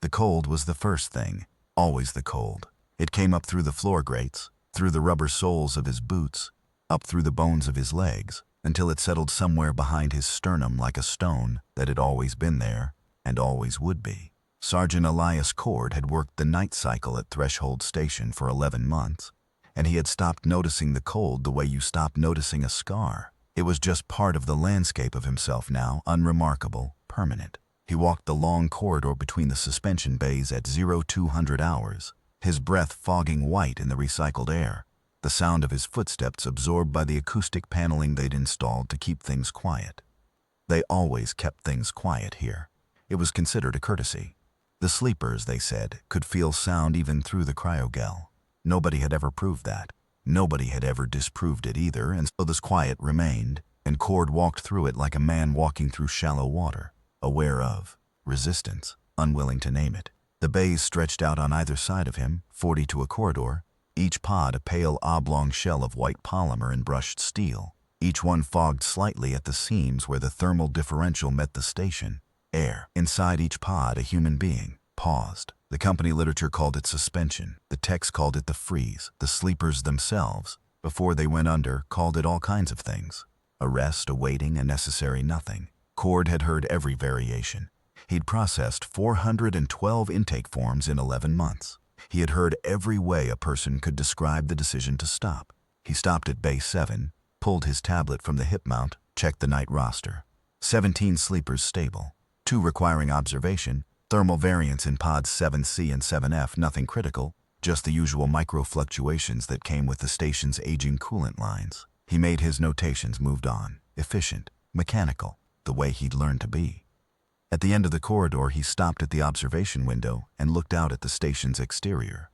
The cold was the first thing, always the cold. It came up through the floor grates, through the rubber soles of his boots, up through the bones of his legs, until it settled somewhere behind his sternum like a stone that had always been there and always would be. Sergeant Elias Cord had worked the night cycle at Threshold Station for 11 months, and he had stopped noticing the cold the way you stop noticing a scar. It was just part of the landscape of himself now, unremarkable, permanent. He walked the long corridor between the suspension bays at 0200 hours, his breath fogging white in the recycled air, the sound of his footsteps absorbed by the acoustic paneling they'd installed to keep things quiet. They always kept things quiet here. It was considered a courtesy. The sleepers, they said, could feel sound even through the cryogel. Nobody had ever proved that. Nobody had ever disproved it either, and so this quiet remained, and Cord walked through it like a man walking through shallow water, aware of resistance, unwilling to name it. The bays stretched out on either side of him, 40 to a corridor, each pod a pale oblong shell of white polymer and brushed steel, each one fogged slightly at the seams where the thermal differential met the station. Air. Inside each pod, a human being paused. The company literature called it suspension. The text called it the freeze. The sleepers themselves, before they went under, called it all kinds of things. A rest, a waiting, a necessary nothing. Cord had heard every variation. He'd processed 412 intake forms in 11 months. He had heard every way a person could describe the decision to stop. He stopped at Bay 7, pulled his tablet from the hip mount, checked the night roster. 17 sleepers stable. 2 requiring observation, thermal variance in pods 7C and 7F, nothing critical, just the usual micro-fluctuations that came with the station's aging coolant lines. He made his notations, moved on, efficient, mechanical, the way he'd learned to be. At the end of the corridor, he stopped at the observation window and looked out at the station's exterior.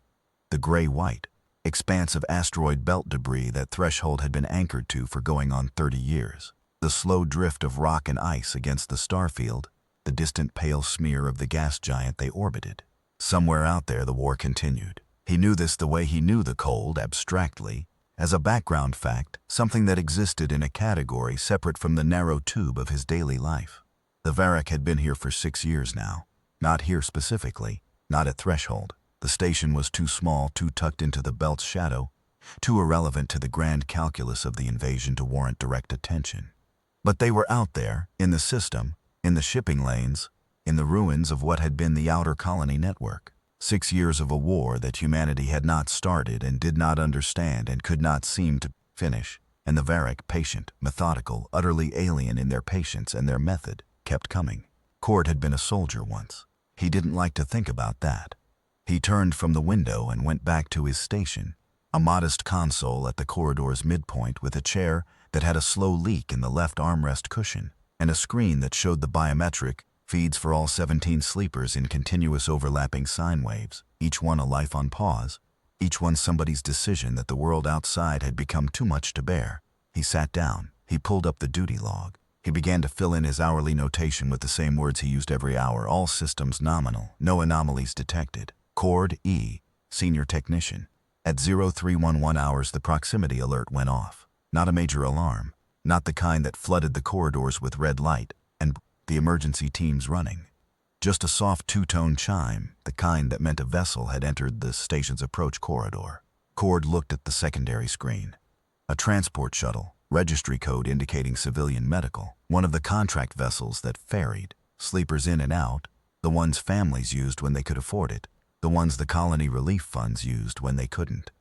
The gray-white expanse of asteroid belt debris that Threshold had been anchored to for going on 30 years. The slow drift of rock and ice against the starfield, the distant pale smear of the gas giant they orbited. Somewhere out there the war continued. He knew this the way he knew the cold, abstractly, as a background fact, something that existed in a category separate from the narrow tube of his daily life. The Varrock had been here for 6 years now. Not here specifically, not at Threshold. The station was too small, too tucked into the belt's shadow, too irrelevant to the grand calculus of the invasion to warrant direct attention. But they were out there, in the system, in the shipping lanes, in the ruins of what had been the outer colony network. 6 years of a war that humanity had not started and did not understand and could not seem to finish, and the Varrock, patient, methodical, utterly alien in their patience and their method, kept coming. Cord had been a soldier once. He didn't like to think about that. He turned from the window and went back to his station, a modest console at the corridor's midpoint with a chair that had a slow leak in the left armrest cushion, and a screen that showed the biometric feeds for all 17 sleepers in continuous overlapping sine waves, each one a life on pause, each one somebody's decision that the world outside had become too much to bear. He sat down. He pulled up the duty log. He began to fill in his hourly notation with the same words he used every hour, all systems nominal, no anomalies detected. Cord E, Senior Technician. At 0311 hours, the proximity alert went off. Not a major alarm. Not the kind that flooded the corridors with red light and the emergency teams running. Just a soft two-tone chime, the kind that meant a vessel had entered the station's approach corridor. Cord looked at the secondary screen. A transport shuttle, registry code indicating civilian medical, one of the contract vessels that ferried sleepers in and out, the ones families used when they could afford it, the ones the colony relief funds used when they couldn't.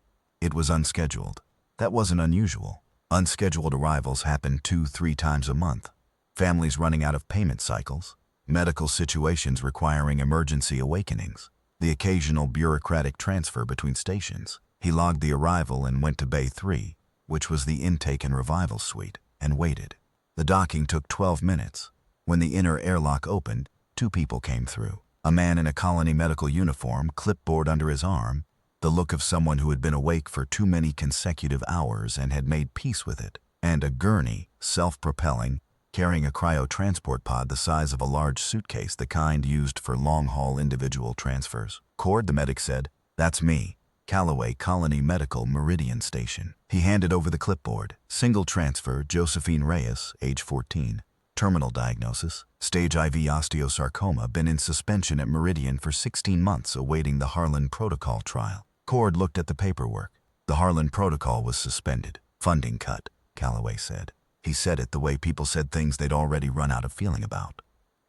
It was unscheduled. That wasn't unusual. Unscheduled arrivals happened 2-3 times a month. Families running out of payment cycles, medical situations requiring emergency awakenings, the occasional bureaucratic transfer between stations. He logged the arrival and went to Bay 3, which was the intake and revival suite, and waited. The docking took 12 minutes. When the inner airlock opened, 2 people came through. A man in a colony medical uniform, clipboard under his arm, the look of someone who had been awake for too many consecutive hours and had made peace with it, and a gurney, self-propelling, carrying a cryo-transport pod the size of a large suitcase, the kind used for long-haul individual transfers. Cord, the medic, said, "That's me, Callaway Colony Medical Meridian Station." He handed over the clipboard. Single transfer, Josephine Reyes, age 14. Terminal diagnosis, stage IV osteosarcoma, been in suspension at Meridian for 16 months awaiting the Harlan Protocol trial. Cord looked at the paperwork. The Harlan Protocol was suspended. Funding cut, Calloway said. He said it the way people said things they'd already run out of feeling about.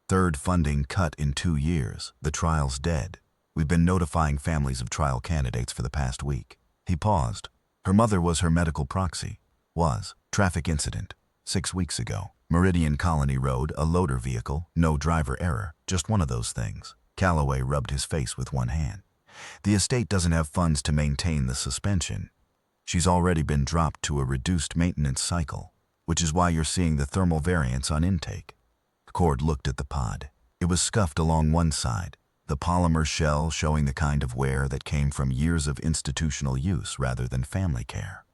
Third funding cut in 2 years. The trial's dead. We've been notifying families of trial candidates for the past week. He paused. Her mother was her medical proxy. Traffic incident. 6 weeks ago. Meridian Colony Road, a loader vehicle, no driver error, just one of those things. Calloway rubbed his face with one hand. The estate doesn't have funds to maintain the suspension. She's already been dropped to a reduced maintenance cycle, which is why you're seeing the thermal variance on intake. Cord looked at the pod. It was scuffed along one side, the polymer shell showing the kind of wear that came from years of institutional use rather than family care.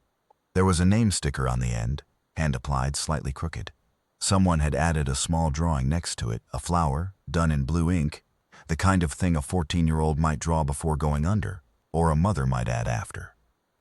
There was a name sticker on the end, hand-applied, slightly crooked. Someone had added a small drawing next to it, a flower, done in blue ink, the kind of thing a 14-year-old might draw before going under, or a mother might add after.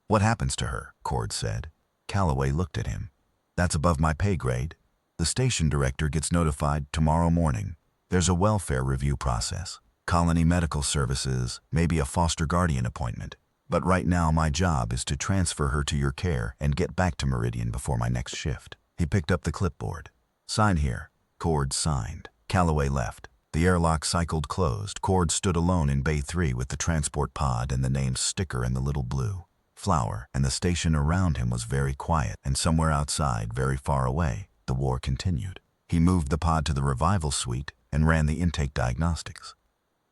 What happens to her? Cord said. Calloway looked at him. That's above my pay grade. The station director gets notified tomorrow morning. There's a welfare review process, colony medical services, maybe a foster guardian appointment. But right now my job is to transfer her to your care and get back to Meridian before my next shift. He picked up the clipboard. Sign here. Cord signed. Calloway left. The airlock cycled closed. Cord stood alone in Bay 3 with the transport pod and the name sticker and the little blue flower, and the station around him was very quiet, and somewhere outside, very far away, the war continued. He moved the pod to the revival suite and ran the intake diagnostics.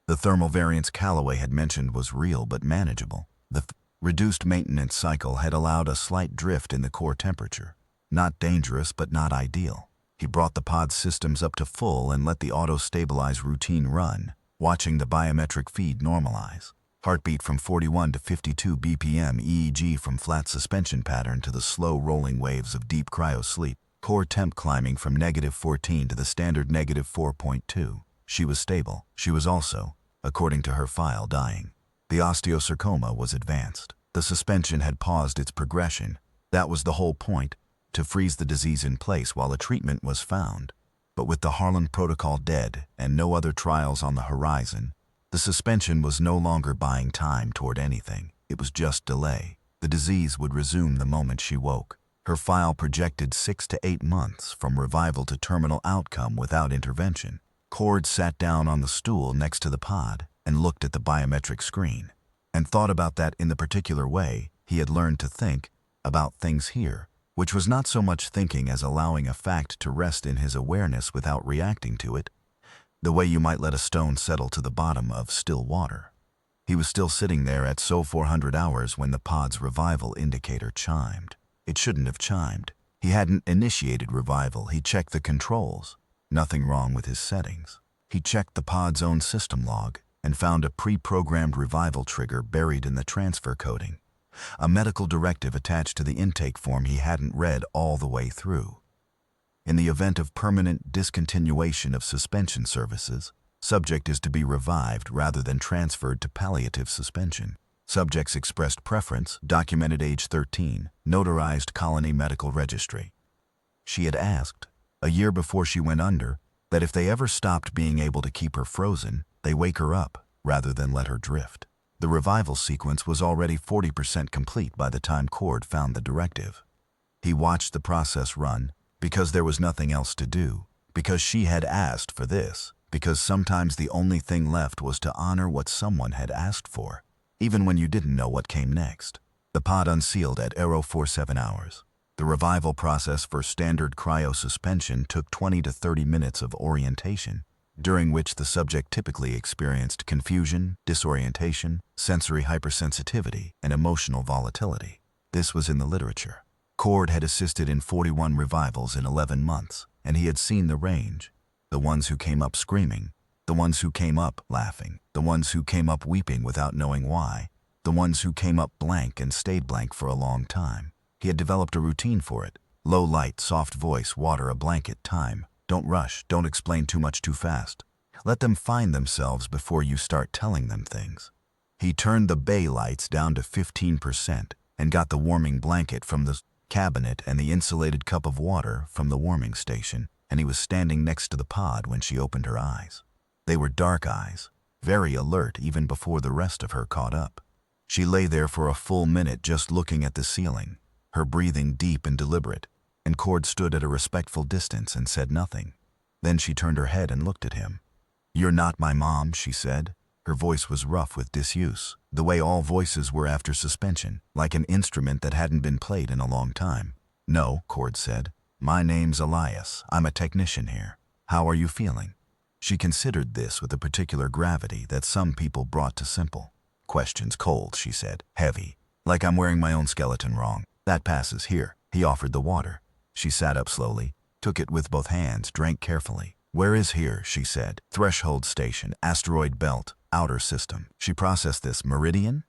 The thermal variance Calloway had mentioned was real but manageable. The reduced maintenance cycle had allowed a slight drift in the core temperature. Not dangerous, but not ideal. He brought the pod systems up to full and let the auto-stabilize routine run, watching the biometric feed normalize. Heartbeat from 41 to 52 BPM, EEG from flat suspension pattern to the slow rolling waves of deep cryo sleep. Core temp climbing from -14 to the standard -4.2. She was stable. She was also, according to her file, dying. The osteosarcoma was advanced. The suspension had paused its progression. That was the whole point, to freeze the disease in place while a treatment was found. But with the Harlan Protocol dead and no other trials on the horizon, the suspension was no longer buying time toward anything. It was just delay. The disease would resume the moment she woke. Her file projected 6 to 8 months from revival to terminal outcome without intervention. Cord sat down on the stool next to the pod and looked at the biometric screen, and thought about that in the particular way he had learned to think about things here, which was not so much thinking as allowing a fact to rest in his awareness without reacting to it, the way you might let a stone settle to the bottom of still water. He was still sitting there at 400 hours when the pod's revival indicator chimed. It shouldn't have chimed. He hadn't initiated revival. He checked the controls. Nothing wrong with his settings. He checked the pod's own system log and found a pre-programmed revival trigger buried in the transfer coding, a medical directive attached to the intake form he hadn't read all the way through. In the event of permanent discontinuation of suspension services, subject is to be revived rather than transferred to palliative suspension. Subject's expressed preference, documented age 13, notarized colony medical registry. She had asked, a year before she went under, that if they ever stopped being able to keep her frozen, they wake her up rather than let her drift. The revival sequence was already 40% complete by the time Cord found the directive. He watched the process run, because there was nothing else to do, because she had asked for this, because sometimes the only thing left was to honor what someone had asked for, even when you didn't know what came next. The pod unsealed at 047 hours. The revival process for standard cryo suspension took 20 to 30 minutes of orientation, during which the subject typically experienced confusion, disorientation, sensory hypersensitivity, and emotional volatility. This was in the literature. Cord had assisted in 41 revivals in 11 months, and he had seen the range. The ones who came up screaming, the ones who came up laughing, the ones who came up weeping without knowing why, the ones who came up blank and stayed blank for a long time. He had developed a routine for it. Low light, soft voice, water, a blanket, time. Don't rush, don't explain too much too fast. Let them find themselves before you start telling them things. He turned the bay lights down to 15% and got the warming blanket from the cabinet and the insulated cup of water from the warming station. and he was standing next to the pod when she opened her eyes. They were dark eyes, very alert even before the rest of her caught up. She lay there for a full minute just looking at the ceiling, her breathing deep and deliberate, and Cord stood at a respectful distance and said nothing. Then she turned her head and looked at him. "You're not my mom," she said. Her voice was rough with disuse, the way all voices were after suspension, like an instrument that hadn't been played in a long time. "No," Cord said. "My name's Elias. I'm a technician here. How are you feeling?" She considered this with a particular gravity that some people brought to simple questions. "Cold," she said. "Heavy. Like I'm wearing my own skeleton wrong. That passes. Here." He offered the water. She sat up slowly, took it with both hands, drank carefully. "Where is here?" she said. "Threshold station, asteroid belt, outer system." She processed this. "Meridian?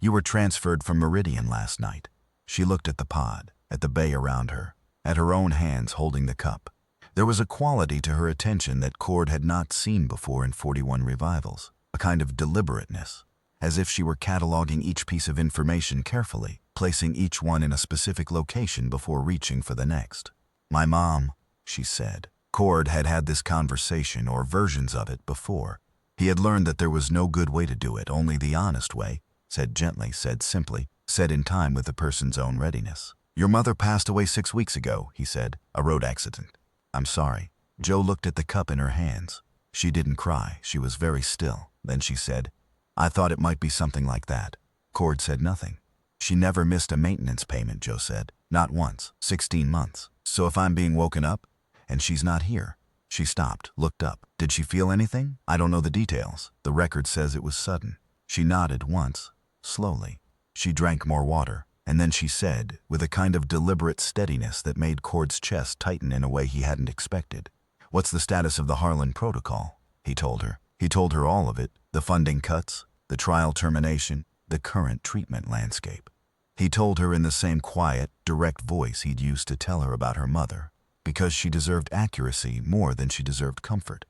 You were transferred from Meridian last night." She looked at the pod, at the bay around her, at her own hands holding the cup. There was a quality to her attention that Cord had not seen before in 41 revivals, a kind of deliberateness, as if she were cataloging each piece of information carefully, placing each one in a specific location before reaching for the next. "My mom," she said. Cord had had this conversation, or versions of it, before. He had learned that there was no good way to do it, only the honest way, said gently, said simply, said in time with the person's own readiness. "Your mother passed away 6 weeks ago," he said. "A road accident." "I'm sorry." Jo looked at the cup in her hands. She didn't cry. She was very still. Then she said, "I thought it might be something like that." Cord said nothing. "She never missed a maintenance payment," Jo said. "Not once. 16 months. So if I'm being woken up, and she's not here." She stopped, looked up. "Did she feel anything?" "I don't know the details. The record says it was sudden." She nodded once, slowly. She drank more water, and then she said, with a kind of deliberate steadiness that made Cord's chest tighten in a way he hadn't expected, "What's the status of the Harlan Protocol?" He told her. He told her all of it, the funding cuts, the trial termination, the current treatment landscape. He told her in the same quiet, direct voice he'd used to tell her about her mother, because she deserved accuracy more than she deserved comfort,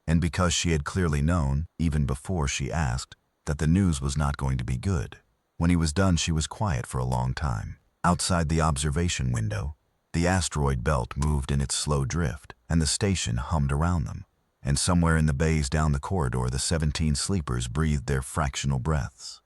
and because she had clearly known, even before she asked, that the news was not going to be good. When he was done, she was quiet for a long time. Outside the observation window, the asteroid belt moved in its slow drift, and the station hummed around them. And somewhere in the bays down the corridor, the 17 sleepers breathed their fractional breaths.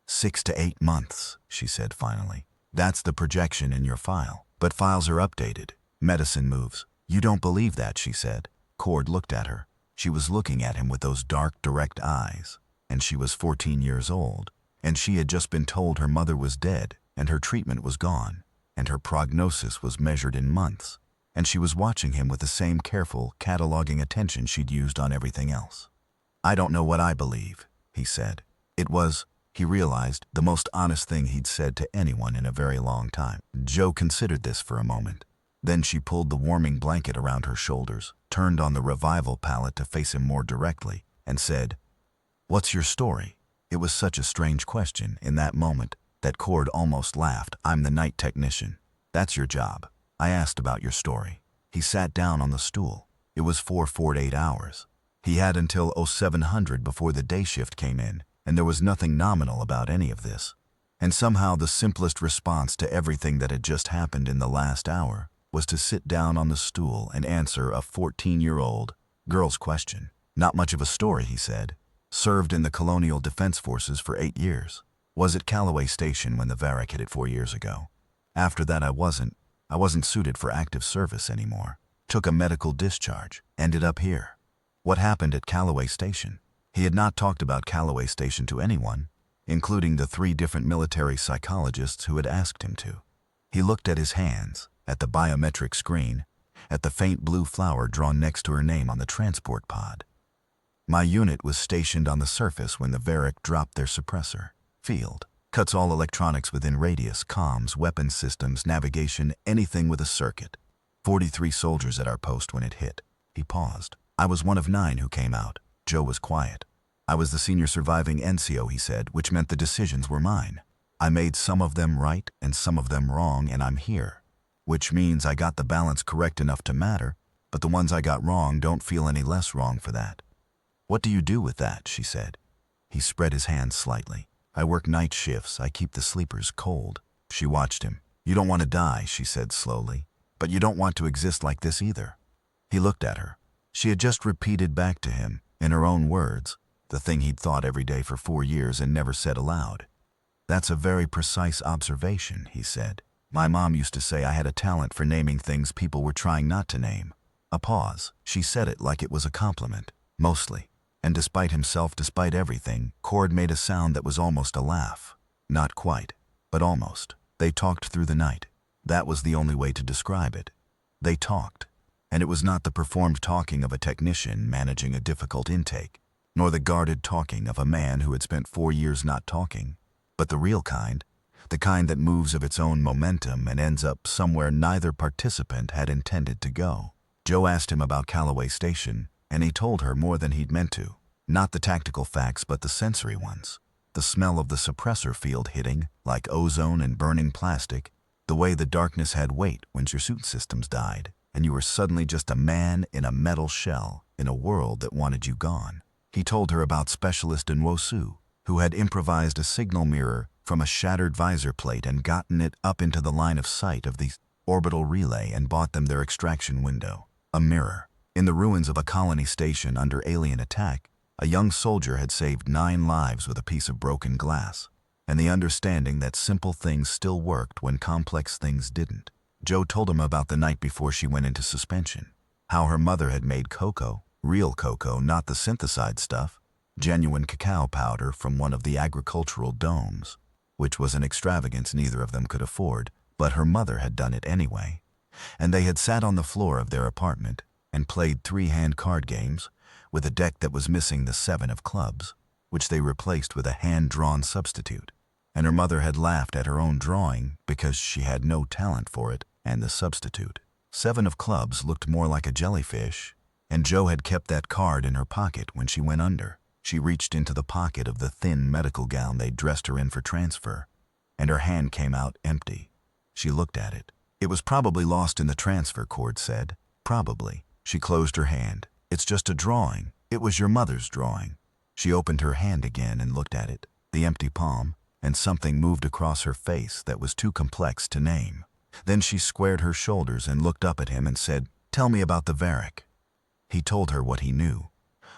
6 to 8 months, she said finally. "That's the projection in your file. But files are updated. Medicine moves." "You don't believe that," she said. Cord looked at her. She was looking at him with those dark, direct eyes. And she was 14 years old. And she had just been told her mother was dead, and her treatment was gone, and her prognosis was measured in months. And she was watching him with the same careful, cataloging attention she'd used on everything else. "I don't know what I believe," he said. It was, he realized, the most honest thing he'd said to anyone in a very long time. Jo considered this for a moment. Then she pulled the warming blanket around her shoulders, turned on the revival palette to face him more directly, and said, "What's your story?" It was such a strange question in that moment that Cord almost laughed. "I'm the night technician. That's your job. I asked about your story." He sat down on the stool. It was 4:48 hours. He had until 0700 before the day shift came in, and there was nothing nominal about any of this. And somehow the simplest response to everything that had just happened in the last hour was to sit down on the stool and answer a 14-year-old girl's question. "Not much of a story," he said. "Served in the Colonial Defense Forces for 8 years. Was at Callaway Station when the Varric hit it 4 years ago. After that I wasn't suited for active service anymore. Took a medical discharge. Ended up here." What happened at Callaway Station? He had not talked about Callaway Station to anyone, including the 3 different military psychologists who had asked him to. He looked at his hands, at the biometric screen, at the faint blue flower drawn next to her name on the transport pod. "My unit was stationed on the surface when the Varric dropped their suppressor. Field. Cuts all electronics within radius, comms, weapons systems, navigation, anything with a circuit. 43 soldiers at our post when it hit." He paused. "I was one of 9 who came out." Jo was quiet. "I was the senior surviving NCO," he said, "which meant the decisions were mine. I made some of them right and some of them wrong, and I'm here. Which means I got the balance correct enough to matter, but the ones I got wrong don't feel any less wrong for that." "What do you do with that?" she said. He spread his hands slightly. "I work night shifts. I keep the sleepers cold." She watched him. "You don't want to die," she said slowly, "but you don't want to exist like this either." He looked at her. She had just repeated back to him, in her own words, the thing he'd thought every day for 4 years and never said aloud. "That's a very precise observation," he said. "My mom used to say I had a talent for naming things people were trying not to name." A pause. She said it like it was a compliment, mostly. And despite himself, despite everything, Cord made a sound that was almost a laugh. Not quite, but almost. They talked through the night. That was the only way to describe it. They talked. And it was not the performed talking of a technician managing a difficult intake, nor the guarded talking of a man who had spent 4 years not talking, but the real kind, the kind that moves of its own momentum and ends up somewhere neither participant had intended to go. Joe asked him about Callaway Station, and he told her more than he'd meant to. Not the tactical facts, but the sensory ones. The smell of the suppressor field hitting, like ozone and burning plastic, the way the darkness had weight when your suit systems died, and you were suddenly just a man in a metal shell in a world that wanted you gone. He told her about Specialist in Wosu, who had improvised a signal mirror from a shattered visor plate and gotten it up into the line of sight of the orbital relay and bought them their extraction window. A mirror. In the ruins of a colony station under alien attack, a young soldier had saved 9 lives with a piece of broken glass, and the understanding that simple things still worked when complex things didn't. Joe told him about the night before she went into suspension, how her mother had made cocoa, real cocoa, not the synthesized stuff, genuine cacao powder from one of the agricultural domes, which was an extravagance neither of them could afford, but her mother had done it anyway. And they had sat on the floor of their apartment and played 3-hand card games with a deck that was missing the 7 of clubs, which they replaced with a hand-drawn substitute. And her mother had laughed at her own drawing because she had no talent for it and the substitute. 7 of clubs looked more like a jellyfish, and Joe had kept that card in her pocket when she went under. She reached into the pocket of the thin medical gown they'd dressed her in for transfer, and her hand came out empty. She looked at it. "It was probably lost in the transfer," Cord said. "Probably." She closed her hand. "It's just a drawing. It was your mother's drawing." She opened her hand again and looked at it, the empty palm, and something moved across her face that was too complex to name. Then she squared her shoulders and looked up at him and said, "Tell me about the Varric." He told her what he knew,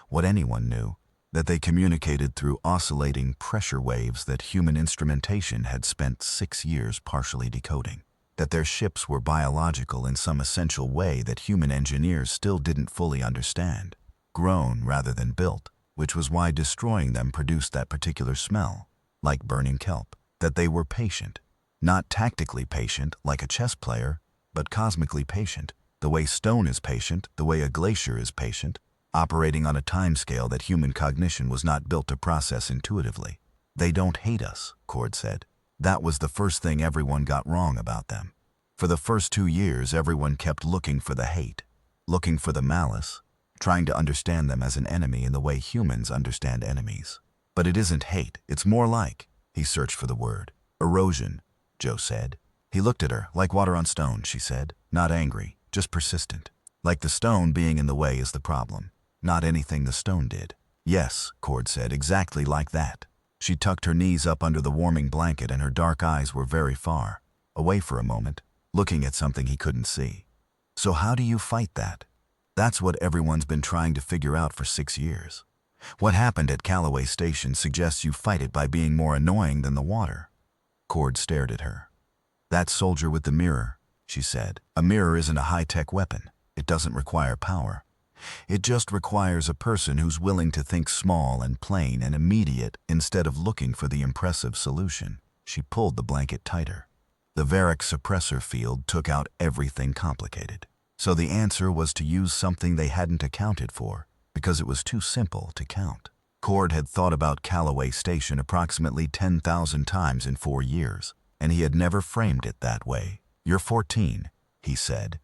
what anyone knew, that they communicated through oscillating pressure waves that human instrumentation had spent 6 years partially decoding, that their ships were biological in some essential way that human engineers still didn't fully understand, grown rather than built, which was why destroying them produced that particular smell, like burning kelp, that they were patient, not tactically patient like a chess player, but cosmically patient, the way stone is patient, the way a glacier is patient, operating on a timescale that human cognition was not built to process intuitively. "They don't hate us," Cord said. That was the first thing everyone got wrong about them. For the first 2 years, everyone kept looking for the hate, looking for the malice, trying to understand them as an enemy in the way humans understand enemies. But it isn't hate, it's more like, he searched for the word, erosion, Joe said. He looked at her, like water on stone, she said, not angry, just persistent. Like the stone being in the way is the problem, not anything the stone did. Yes, Cord said, exactly like that. She tucked her knees up under the warming blanket and her dark eyes were very far, away for a moment, looking at something he couldn't see. So how do you fight that? That's what everyone's been trying to figure out for 6 years. What happened at Callaway Station suggests you fight it by being more annoying than the water. Cord stared at her. That soldier with the mirror, she said. A mirror isn't a high-tech weapon. It doesn't require power. It just requires a person who's willing to think small and plain and immediate instead of looking for the impressive solution. She pulled the blanket tighter. The Varric suppressor field took out everything complicated. So the answer was to use something they hadn't accounted for, because it was too simple to count. Cord had thought about Callaway Station approximately 10,000 times in 4 years, and he had never framed it that way. You're 14, he said.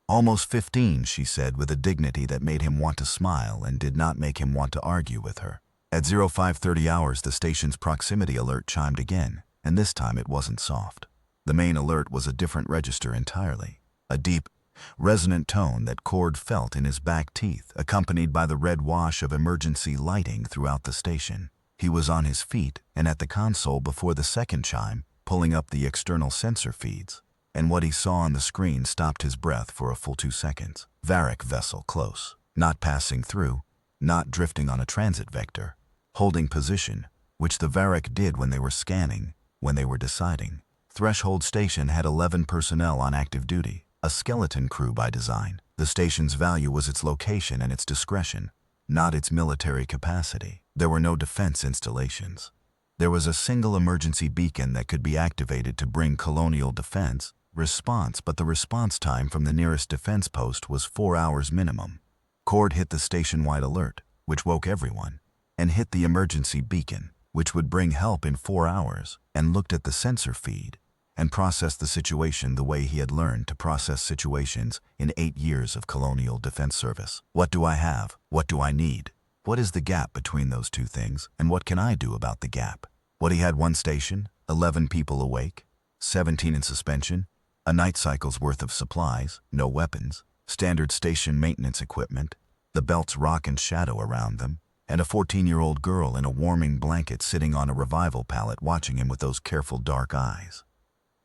Almost 15, she said with a dignity that made him want to smile and did not make him want to argue with her. At 0530 hours, the station's proximity alert chimed again, and this time it wasn't soft. The main alert was a different register entirely, a deep, resonant tone that Cord felt in his back teeth, accompanied by the red wash of emergency lighting throughout the station. He was on his feet and at the console before the second chime, pulling up the external sensor feeds. and what he saw on the screen stopped his breath for a full 2 seconds. Varric vessel close, not passing through, not drifting on a transit vector, holding position, which the Varric did when they were scanning, when they were deciding. Threshold Station had 11 personnel on active duty, a skeleton crew by design. The station's value was its location and its discretion, not its military capacity. There were no defense installations. There was a single emergency beacon that could be activated to bring colonial defense response, but the response time from the nearest defense post was 4 hours minimum. Cord hit the station-wide alert, which woke everyone, and hit the emergency beacon, which would bring help in 4 hours, and looked at the sensor feed and processed the situation the way he had learned to process situations in 8 years of colonial defense service. What do I have? What do I need? What is the gap between those two things, and what can I do about the gap? What he had: 1 station, 11 people awake, 17 in suspension, a night cycle's worth of supplies, no weapons, standard station maintenance equipment, the belts rock and shadow around them, and a 14-year-old girl in a warming blanket sitting on a revival pallet watching him with those careful dark eyes.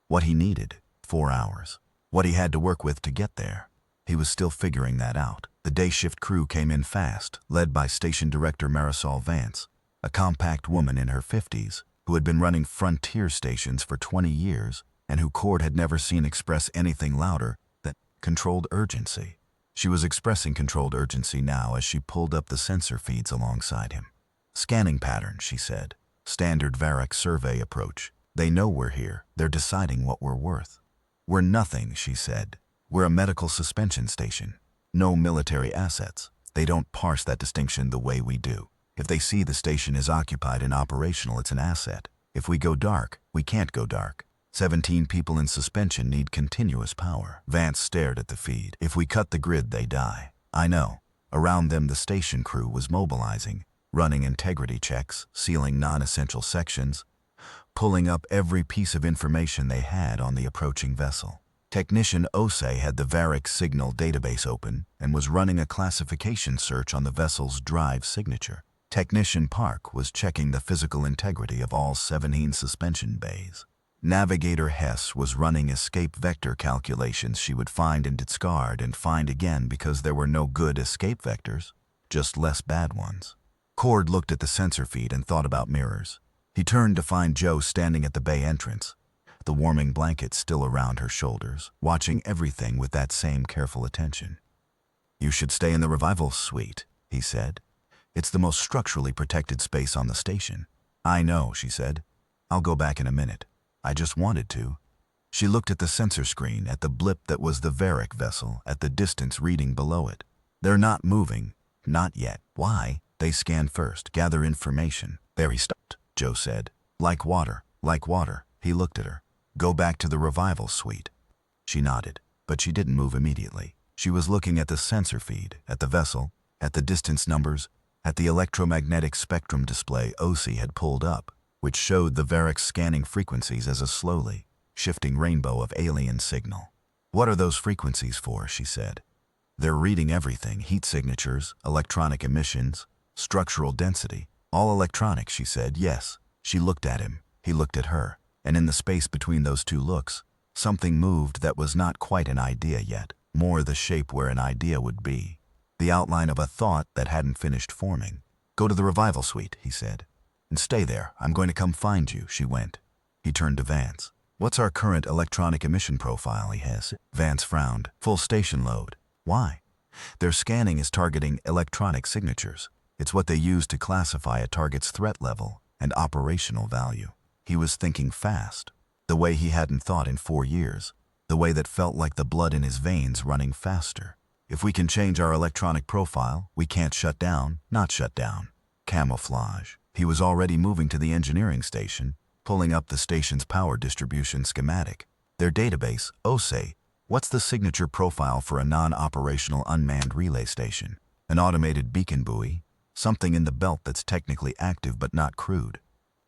What he needed: 4 hours. What he had to work with to get there. He was still figuring that out. The day shift crew came in fast, led by Station Director Marisol Vance, a compact woman in her 50s who had been running frontier stations for 20 years and who Cord had never seen express anything louder than controlled urgency. She was expressing controlled urgency now as she pulled up the sensor feeds alongside him. "Scanning pattern," she said. "Standard Varric survey approach. They know we're here. They're deciding what we're worth." "We're nothing," she said. "We're a medical suspension station. No military assets. They don't parse that distinction the way we do. If they see the station is occupied and operational, it's an asset. If we go dark, we can't go dark. 17 people in suspension need continuous power." Vance stared at the feed. "If we cut the grid, they die." "I know." Around them, the station crew was mobilizing, running integrity checks, sealing non-essential sections, pulling up every piece of information they had on the approaching vessel. Technician Osei had the Varric signal database open and was running a classification search on the vessel's drive signature. Technician Park was checking the physical integrity of all 17 suspension bays. Navigator Hess was running escape vector calculations she would find and discard and find again because there were no good escape vectors, just less bad ones. Cord looked at the sensor feed and thought about mirrors. He turned to find Joe standing at the bay entrance, the warming blanket still around her shoulders, watching everything with that same careful attention. "You should stay in the revival suite," he said. "It's the most structurally protected space on the station." "I know," she said. "I'll go back in a minute. I just wanted to." She looked at the sensor screen, at the blip that was the Varric vessel, at the distance reading below it. "They're not moving. Not yet." "Why?" "They scan first, gather information." "There," he stopped, Joe said. Like water, like water." He looked at her. "Go back to the revival suite." She nodded, but she didn't move immediately. She was looking at the sensor feed, at the vessel, at the distance numbers, at the electromagnetic spectrum display Osei had pulled up, which showed the Varric scanning frequencies as a slowly shifting rainbow of alien signal. "What are those frequencies for?" she said. "They're reading everything: heat signatures, electronic emissions, structural density." "All electronic," she said. "Yes." She looked at him. He looked at her. And in the space between those two looks, something moved that was not quite an idea yet, more the shape where an idea would be, the outline of a thought that hadn't finished forming. "Go to the revival suite," he said. "And stay there. I'm going to come find you." She went. He turned to Vance. "What's our current electronic emission profile?" he asked. Vance frowned. "Full station load." "Why?" "Their scanning is targeting electronic signatures. It's what they use to classify a target's threat level and operational value." He was thinking fast, the way he hadn't thought in 4 years, the way that felt like the blood in his veins running faster. "If we can change our electronic profile, we can't shut down, not shut down." Camouflage. He was already moving to the engineering station, pulling up the station's power distribution schematic. Their database, Osei. "What's the signature profile for a non-operational unmanned relay station?" "An automated beacon buoy, something in the belt that's technically active but not crewed."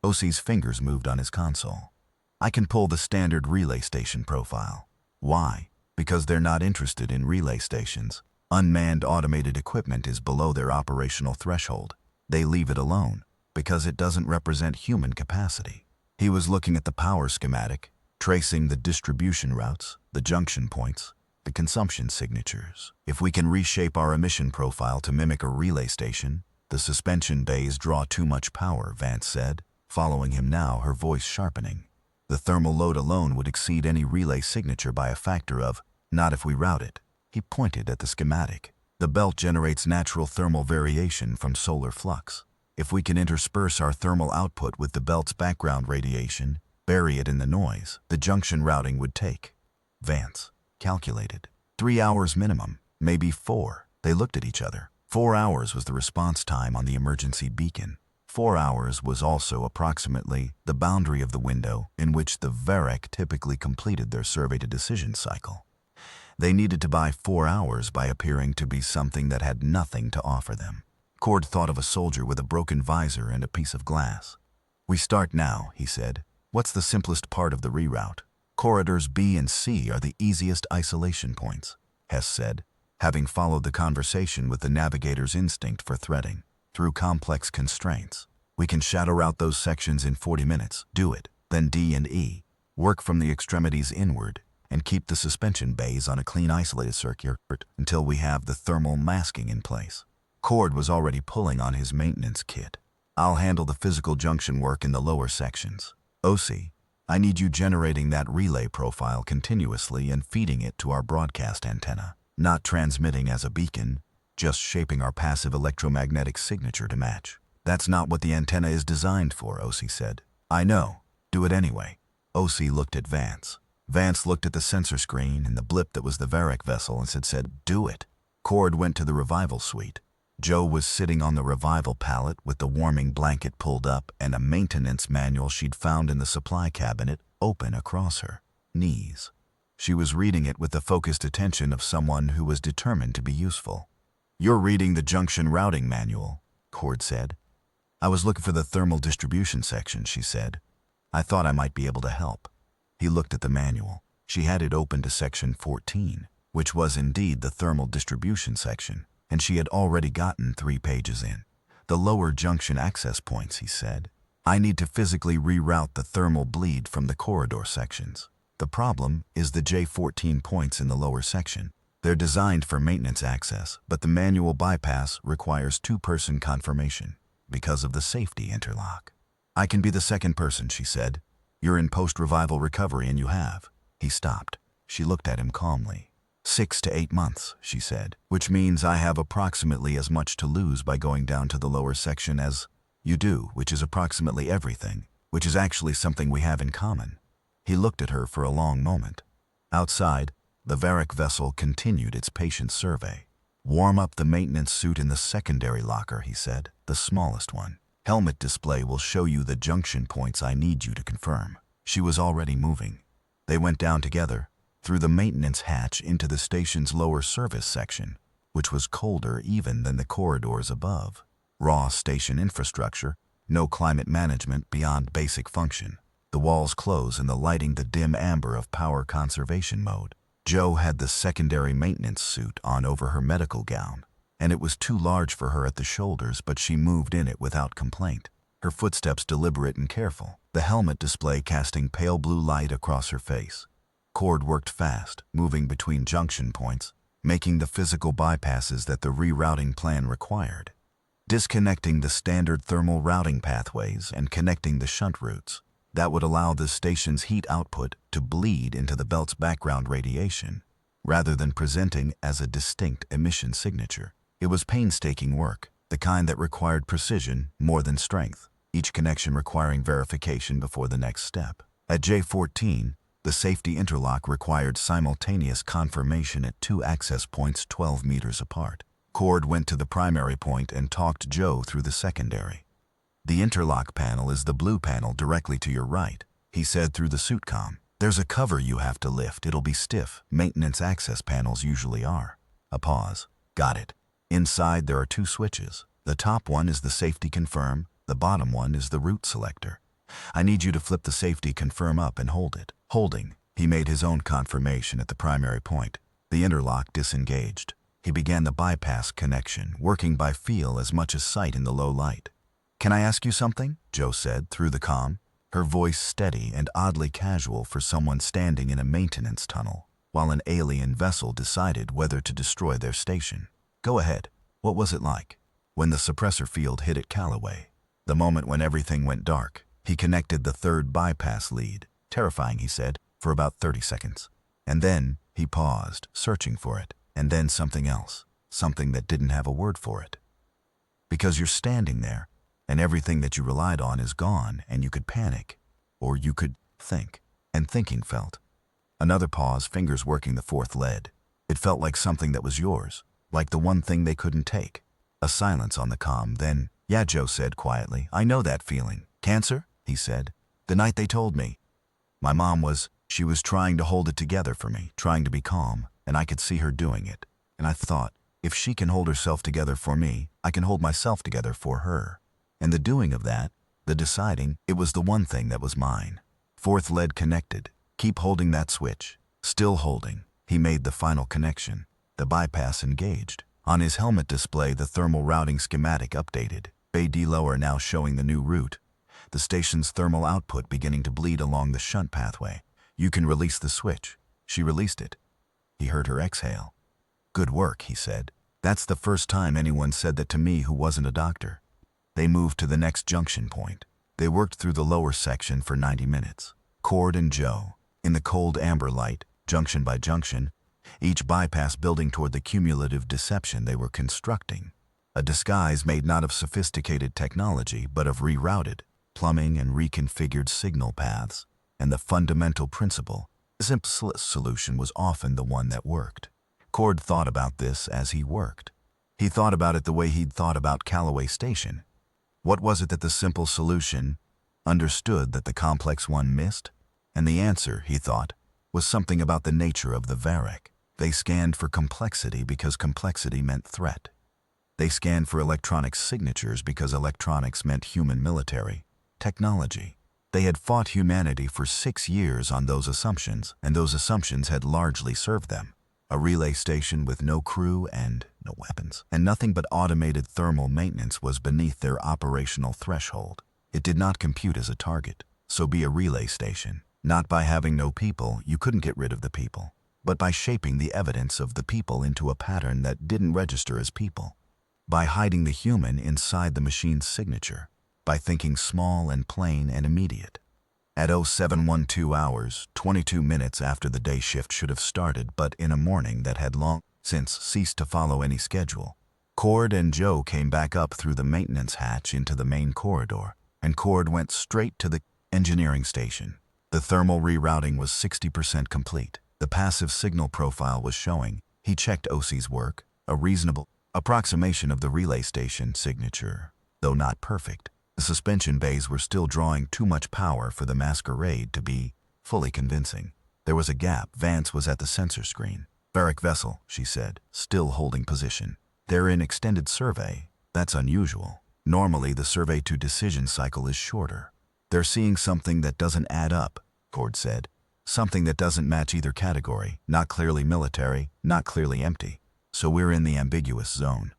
Osei's fingers moved on his console. "I can pull the standard relay station profile." "Why?" "Because they're not interested in relay stations. Unmanned automated equipment is below their operational threshold. They leave it alone, because it doesn't represent human capacity." He was looking at the power schematic, tracing the distribution routes, the junction points, the consumption signatures. If we can reshape our emission profile to mimic a relay station, the suspension bays draw too much power, Vance said, following him now, her voice sharpening. The thermal load alone would exceed any relay signature by a factor of, not if we route it. He pointed at the schematic. The belt generates natural thermal variation from solar flux. If we can intersperse our thermal output with the belt's background radiation, bury it in the noise, the junction routing would take. Vance calculated. 3 hours minimum, maybe 4. They looked at each other. 4 hours was the response time on the emergency beacon. 4 hours was also approximately the boundary of the window in which the Varek typically completed their survey-to-decision cycle. They needed to buy 4 hours by appearing to be something that had nothing to offer them. Cord thought of a soldier with a broken visor and a piece of glass. "We start now," he said. "What's the simplest part of the reroute?" "Corridors B and C are the easiest isolation points," Hess said, having followed the conversation with the navigator's instinct for threading. "Through complex constraints. We can shadow route those sections in 40 minutes. Do it. Then D and E. Work from the extremities inward, and keep the suspension bays on a clean isolated circuit until we have the thermal masking in place." Cord was already pulling on his maintenance kit. "I'll handle the physical junction work in the lower sections. OC, I need you generating that relay profile continuously and feeding it to our broadcast antenna. Not transmitting as a beacon, just shaping our passive electromagnetic signature to match." "That's not what the antenna is designed for," OC said. "I know. Do it anyway." OC looked at Vance. Vance looked at the sensor screen and the blip that was the Varek vessel and said, "Do it." Cord went to the revival suite. Joe was sitting on the revival pallet with the warming blanket pulled up and a maintenance manual she'd found in the supply cabinet open across her knees. She was reading it with the focused attention of someone who was determined to be useful. "You're reading the junction routing manual," Cord said. "I was looking for the thermal distribution section," she said. "I thought I might be able to help." He looked at the manual. She had it open to section 14, which was indeed the thermal distribution section, and she had already gotten 3 pages in. "The lower junction access points," he said. "I need to physically reroute the thermal bleed from the corridor sections. The problem is the J14 points in the lower section. They're designed for maintenance access, but the manual bypass requires 2-person confirmation because of the safety interlock." "I can be the second person," she said. "You're in post-revival recovery and you have." He stopped. She looked at him calmly. 6 to 8 months, she said, "which means I have approximately as much to lose by going down to the lower section as you do, which is approximately everything, which is actually something we have in common." He looked at her for a long moment. Outside, the Varek vessel continued its patient survey. "Warm up the maintenance suit in the secondary locker," he said, "the smallest one. Helmet display will show you the junction points I need you to confirm." She was already moving. They went down together, through the maintenance hatch into the station's lower service section, which was colder even than the corridors above. Raw station infrastructure, no climate management beyond basic function. The walls close and the lighting the dim amber of power conservation mode. Joe had the secondary maintenance suit on over her medical gown, and it was too large for her at the shoulders, but she moved in it without complaint, her footsteps deliberate and careful, the helmet display casting pale blue light across her face. Cord worked fast, moving between junction points, making the physical bypasses that the rerouting plan required, disconnecting the standard thermal routing pathways and connecting the shunt routes. That would allow the station's heat output to bleed into the belt's background radiation, rather than presenting as a distinct emission signature. It was painstaking work, the kind that required precision more than strength, each connection requiring verification before the next step. At J14, the safety interlock required simultaneous confirmation at 2 access points 12 meters apart. Cord went to the primary point and talked Joe through the secondary. "The interlock panel is the blue panel directly to your right," he said through the suit comm. "There's a cover you have to lift. It'll be stiff. Maintenance access panels usually are." A pause. "Got it. Inside there are 2 switches. The top one is the safety confirm. The bottom one is the route selector. I need you to flip the safety confirm up and hold it." Holding, he made his own confirmation at the primary point. The interlock disengaged. He began the bypass connection, working by feel as much as sight in the low light. "Can I ask you something?" Joe said through the comm. her voice steady and oddly casual for someone standing in a maintenance tunnel, while an alien vessel decided whether to destroy their station. Go ahead. What was it like? When the suppressor field hit at Callaway, the moment when everything went dark, he connected the third bypass lead. Terrifying, he said, for about 30 seconds. And then he paused, searching for it, and then something else, something that didn't have a word for it. Because you're standing there, and everything that you relied on is gone, and you could panic, or you could think, and thinking felt. Another pause, fingers working the fourth lead. It felt like something that was yours, like the one thing they couldn't take. A silence on the comm, then, "Yeah," Joe said quietly. "I know that feeling." "Cancer?" he said. "The night they told me. My mom she was trying to hold it together for me, trying to be calm, and I could see her doing it. And I thought, if she can hold herself together for me, I can hold myself together for her. And the doing of that, the deciding, it was the one thing that was mine." Fourth lead connected. "Keep holding that switch." Still holding. He made the final connection. The bypass engaged. On his helmet display, the thermal routing schematic updated. Bay D lower now showing the new route. The station's thermal output beginning to bleed along the shunt pathway. "You can release the switch." She released it. He heard her exhale. "Good work," he said. "That's the first time anyone said that to me who wasn't a doctor." They moved to the next junction point. They worked through the lower section for 90 minutes. Cord and Joe, in the cold amber light, junction by junction, each bypass building toward the cumulative deception they were constructing. A disguise made not of sophisticated technology, but of rerouted plumbing and reconfigured signal paths. And the fundamental principle, the simplest solution, was often the one that worked. Cord thought about this as he worked. He thought about it the way he'd thought about Callaway Station. What was it that the simple solution understood that the complex one missed? And the answer, he thought, was something about the nature of the Varric. They scanned for complexity because complexity meant threat. They scanned for electronic signatures because electronics meant human military technology. They had fought humanity for 6 years on those assumptions, and those assumptions had largely served them. A relay station with no crew and no weapons, and nothing but automated thermal maintenance was beneath their operational threshold. It did not compute as a target. So be a relay station. Not by having no people, you couldn't get rid of the people, but by shaping the evidence of the people into a pattern that didn't register as people. By hiding the human inside the machine's signature. By thinking small and plain and immediate. At 0712 hours, 22 minutes after the day shift should have started, but in a morning that had long since ceased to follow any schedule, Cord and Joe came back up through the maintenance hatch into the main corridor, and Cord went straight to the engineering station. The thermal rerouting was 60% complete. The passive signal profile was showing. He checked OC's work, a reasonable approximation of the relay station signature, though not perfect. The suspension bays were still drawing too much power for the masquerade to be fully convincing. There was a gap. Vance was at the sensor screen. "Varric vessel," she said, still holding position. "They're in extended survey. That's unusual. Normally the survey to decision cycle is shorter." "They're seeing something that doesn't add up," Cord said. "Something that doesn't match either category. Not clearly military, not clearly empty. So we're in the ambiguous zone.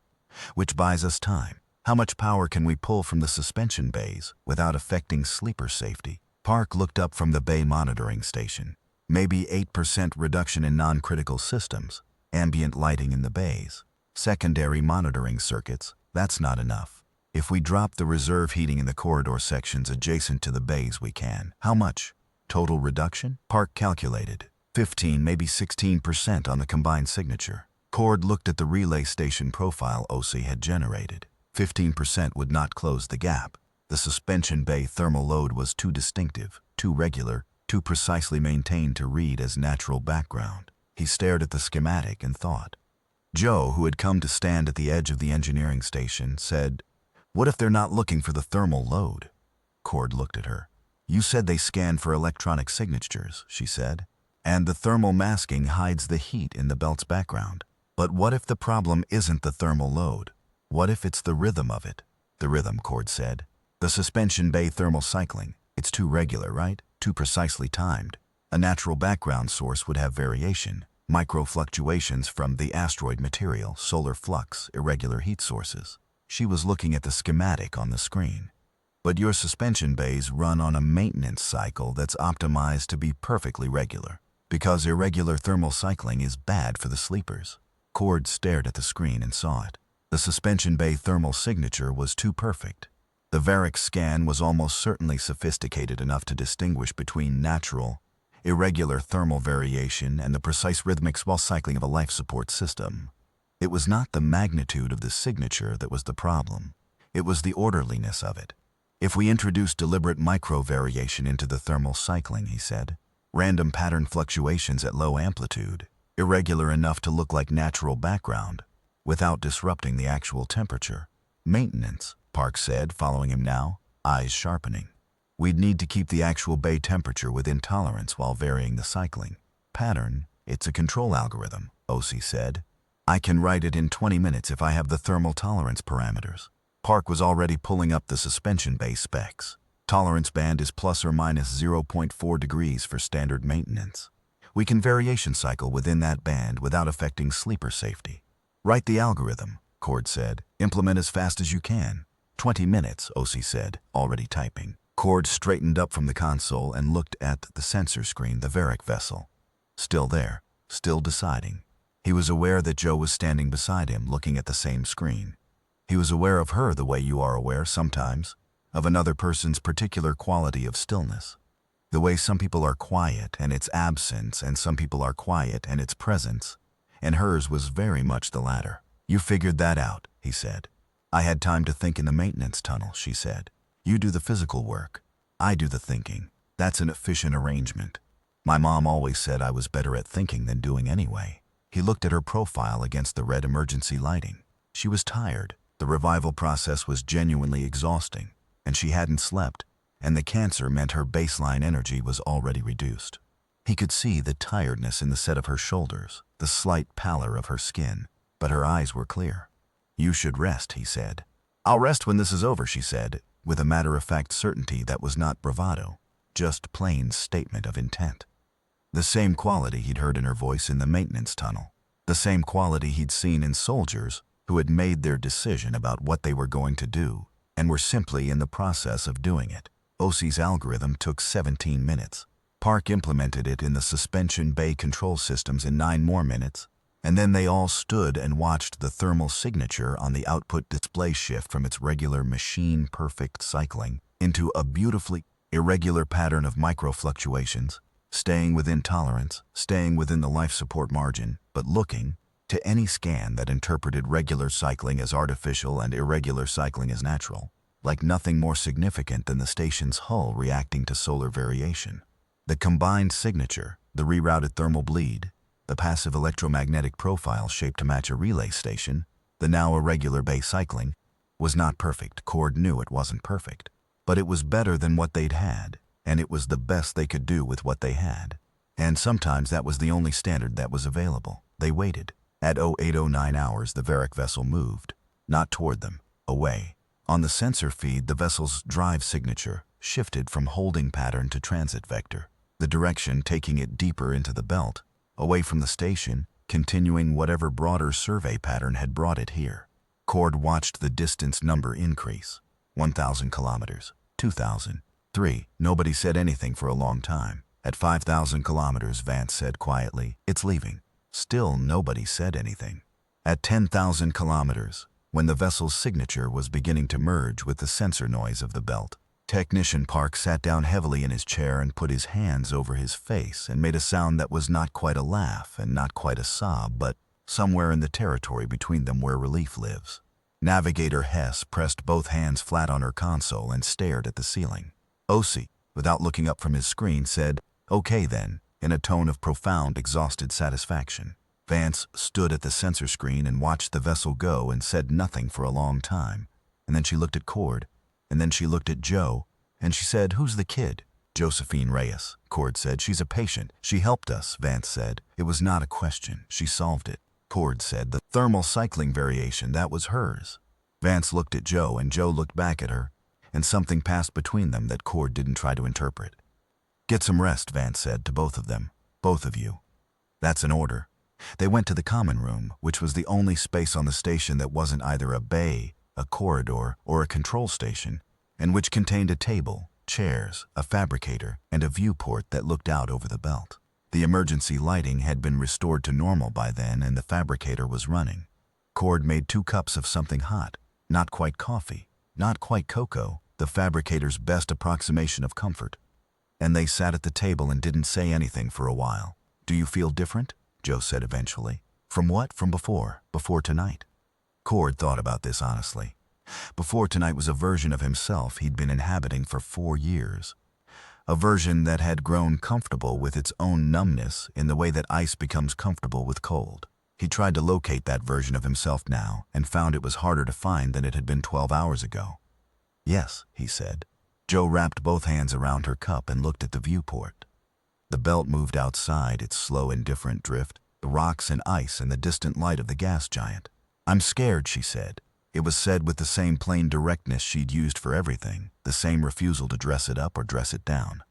Which buys us time. How much power can we pull from the suspension bays without affecting sleeper safety?" Park looked up from the bay monitoring station. "Maybe 8% reduction in non-critical systems, ambient lighting in the bays, secondary monitoring circuits. That's not enough. If we drop the reserve heating in the corridor sections adjacent to the bays, we can." "How much? Total reduction?" Park calculated. 15, maybe 16% on the combined signature. Cord looked at the relay station profile OC had generated. 15% would not close the gap. The suspension bay thermal load was too distinctive, too regular, too precisely maintained to read as natural background. He stared at the schematic and thought. Joe, who had come to stand at the edge of the engineering station, said, "What if they're not looking for the thermal load?" Cord looked at her. "You said they scanned for electronic signatures," she said. "And the thermal masking hides the heat in the belt's background. But what if the problem isn't the thermal load? What if it's the rhythm of it?" "The rhythm," Cord said. "The suspension bay thermal cycling. It's too regular, right? Too precisely timed. A natural background source would have variation, micro-fluctuations from the asteroid material, solar flux, irregular heat sources." She was looking at the schematic on the screen. But your suspension bays run on a maintenance cycle that's optimized to be perfectly regular, because irregular thermal cycling is bad for the sleepers. Cord stared at the screen and saw it. The suspension bay thermal signature was too perfect. The Varick scan was almost certainly sophisticated enough to distinguish between natural, irregular thermal variation and the precise rhythmic while cycling of a life support system. It was not the magnitude of the signature that was the problem. It was the orderliness of it. If we introduce deliberate micro-variation into the thermal cycling, he said, random pattern fluctuations at low amplitude, irregular enough to look like natural background, without disrupting the actual temperature. Maintenance, Park said, following him now, eyes sharpening. We'd need to keep the actual bay temperature within tolerance while varying the cycling. Pattern, it's a control algorithm, OC said. I can write it in 20 minutes if I have the thermal tolerance parameters. Park was already pulling up the suspension bay specs. Tolerance band is plus or minus 0.4 degrees for standard maintenance. We can variation cycle within that band without affecting sleeper safety. Write the algorithm, Cord said. Implement as fast as you can. 20 minutes, OC said, already typing. Cord straightened up from the console and looked at the sensor screen, the Varick vessel. Still there, still deciding. He was aware that Joe was standing beside him, looking at the same screen. He was aware of her the way you are aware, sometimes, of another person's particular quality of stillness. The way some people are quiet and its absence, and some people are quiet and its presence, and hers was very much the latter. You figured that out, he said. I had time to think in the maintenance tunnel, she said. You do the physical work. I do the thinking. That's an efficient arrangement. My mom always said I was better at thinking than doing anyway. He looked at her profile against the red emergency lighting. She was tired. The revival process was genuinely exhausting, and she hadn't slept, and the cancer meant her baseline energy was already reduced. He could see the tiredness in the set of her shoulders, the slight pallor of her skin, but her eyes were clear. You should rest, he said. I'll rest when this is over, she said, with a matter-of-fact certainty that was not bravado, just plain statement of intent. The same quality he'd heard in her voice in the maintenance tunnel, the same quality he'd seen in soldiers who had made their decision about what they were going to do and were simply in the process of doing it. OC's algorithm took 17 minutes. Park implemented it in the suspension bay control systems in 9 more minutes, and then they all stood and watched the thermal signature on the output display shift from its regular machine-perfect cycling into a beautifully irregular pattern of micro-fluctuations, staying within tolerance, staying within the life support margin, but looking to any scan that interpreted regular cycling as artificial and irregular cycling as natural, like nothing more significant than the station's hull reacting to solar variation. The combined signature, the rerouted thermal bleed, the passive electromagnetic profile shaped to match a relay station, the now irregular bay cycling, was not perfect. Cord knew it wasn't perfect, but it was better than what they'd had, and it was the best they could do with what they had. And sometimes that was the only standard that was available. They waited. At 0809 hours, the Varick vessel moved, not toward them, away. On the sensor feed, the vessel's drive signature shifted from holding pattern to transit vector, the direction taking it deeper into the belt, away from the station, continuing whatever broader survey pattern had brought it here. Cord watched the distance number increase. 1,000 kilometers, 2,000, 3. Nobody said anything for a long time. At 5,000 kilometers, Vance said quietly, it's leaving. Still nobody said anything. At 10,000 kilometers, when the vessel's signature was beginning to merge with the sensor noise of the belt, Technician Park sat down heavily in his chair and put his hands over his face and made a sound that was not quite a laugh and not quite a sob, but somewhere in the territory between them where relief lives. Navigator Hess pressed both hands flat on her console and stared at the ceiling. OC, without looking up from his screen, said, "Okay then," in a tone of profound, exhausted satisfaction. Vance stood at the sensor screen and watched the vessel go and said nothing for a long time. And then she looked at Cord, and then she looked at Joe, and she said, "Who's the kid?" "Josephine Reyes," Cord said. "She's a patient. She helped us," Vance said. "It was not a question. She solved it." Cord said, "The thermal cycling variation, that was hers." Vance looked at Joe, and Joe looked back at her, and something passed between them that Cord didn't try to interpret. "Get some rest," Vance said to both of them. "Both of you." "That's an order." They went to the common room, which was the only space on the station that wasn't either a bay, a corridor, or a control station. and which contained a table, chairs, a fabricator, and a viewport that looked out over the belt. The emergency lighting had been restored to normal by then, and the fabricator was running. Cord made 2 cups of something hot, not quite coffee, not quite cocoa, the fabricator's best approximation of comfort. And they sat at the table and didn't say anything for a while. "Do you feel different?" Joe said eventually. "From what? From before tonight?" Cord thought about this honestly. Before tonight was a version of himself he'd been inhabiting for 4 years. A version that had grown comfortable with its own numbness in the way that ice becomes comfortable with cold. He tried to locate that version of himself now and found it was harder to find than it had been 12 hours ago. "Yes," he said. Joe wrapped both hands around her cup and looked at the viewport. The belt moved outside, its slow, indifferent drift, the rocks and ice and the distant light of the gas giant. "I'm scared," she said. It was said with the same plain directness she'd used for everything, the same refusal to dress it up or dress it down.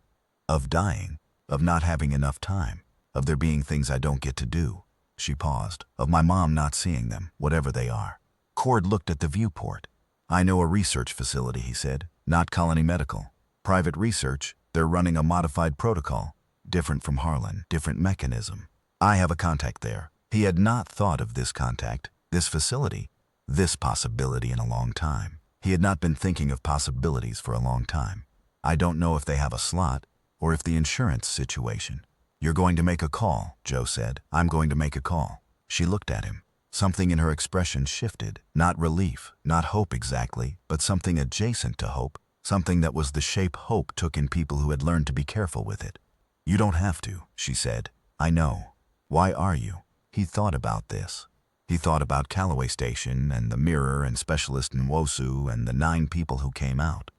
"Of dying, of not having enough time, of there being things I don't get to do." She paused. "Of my mom not seeing them, whatever they are." Cord looked at the viewport. "I know a research facility," he said. "Not Colony Medical. Private research. They're running a modified protocol. Different from Harlan, different mechanism. I have a contact there." He had not thought of this contact, this facility, this possibility in a long time. He had not been thinking of possibilities for a long time. "I don't know if they have a slot, or if the insurance situation." "You're going to make a call," Joe said. "I'm going to make a call." She looked at him. Something in her expression shifted. Not relief, not hope exactly, but something adjacent to hope, something that was the shape hope took in people who had learned to be careful with it. "You don't have to," she said. "I know." "Why are you?" He thought about this. He thought about Callaway Station and the Mirror and Specialist in Wosu and the 9 people who came out.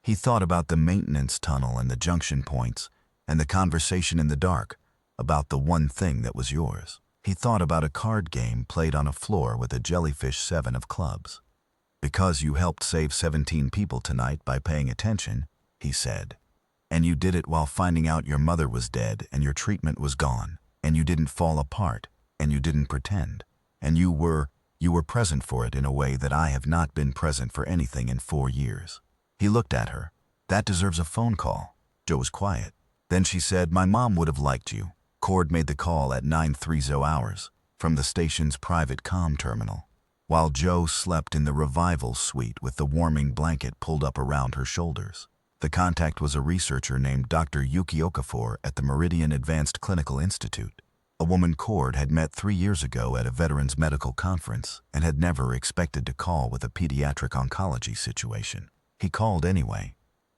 He thought about the maintenance tunnel and the junction points and the conversation in the dark about the one thing that was yours. He thought about a card game played on a floor with a jellyfish 7 of clubs. "Because you helped save 17 people tonight by paying attention," he said. "And you did it while finding out your mother was dead and your treatment was gone, and you didn't fall apart, and you didn't pretend, and you were present for it in a way that I have not been present for anything in 4 years." He looked at her. "That deserves a phone call." Joe was quiet. Then she said, "My mom would have liked you." Cord made the call at 9:30 hours from the station's private comm terminal, while Joe slept in the revival suite with the warming blanket pulled up around her shoulders. The contact was a researcher named Dr. Yuki Okafor at the Meridian Advanced Clinical Institute, a woman Cord had met 3 years ago at a veterans medical conference and had never expected to call with a pediatric oncology situation. He called anyway.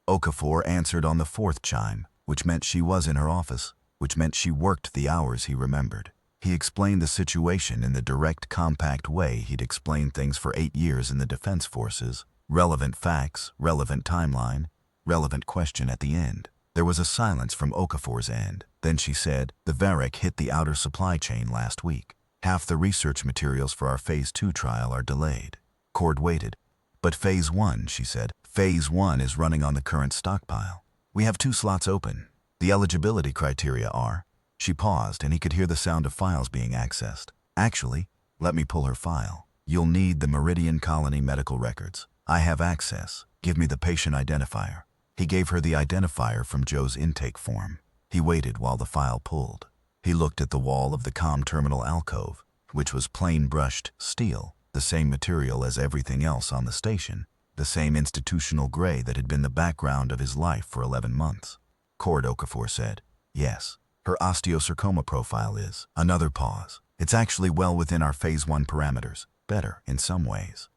Okafor answered on the 4th chime, which meant she was in her office, which meant she worked the hours he remembered. He explained the situation in the direct, compact way he'd explained things for 8 years in the Defense Forces. Relevant facts, relevant timeline, relevant question at the end. There was a silence from Okafor's end. Then she said, "The Varric hit the outer supply chain last week. Half the research materials for our Phase 2 trial are delayed." Cord waited. "But Phase 1, she said. "Phase 1 is running on the current stockpile. We have 2 slots open. The eligibility criteria are..." She paused, and he could hear the sound of files being accessed. "Actually, let me pull her file. You'll need the Meridian Colony medical records. I have access. Give me the patient identifier." He gave her the identifier from Joe's intake form. He waited while the file pulled. He looked at the wall of the comm terminal alcove, which was plain brushed steel, the same material as everything else on the station, the same institutional gray that had been the background of his life for 11 months. "Cord," Okafor said. "Yes. Her osteosarcoma profile is..." Another pause. "It's actually well within our Phase 1 parameters. Better, in some ways.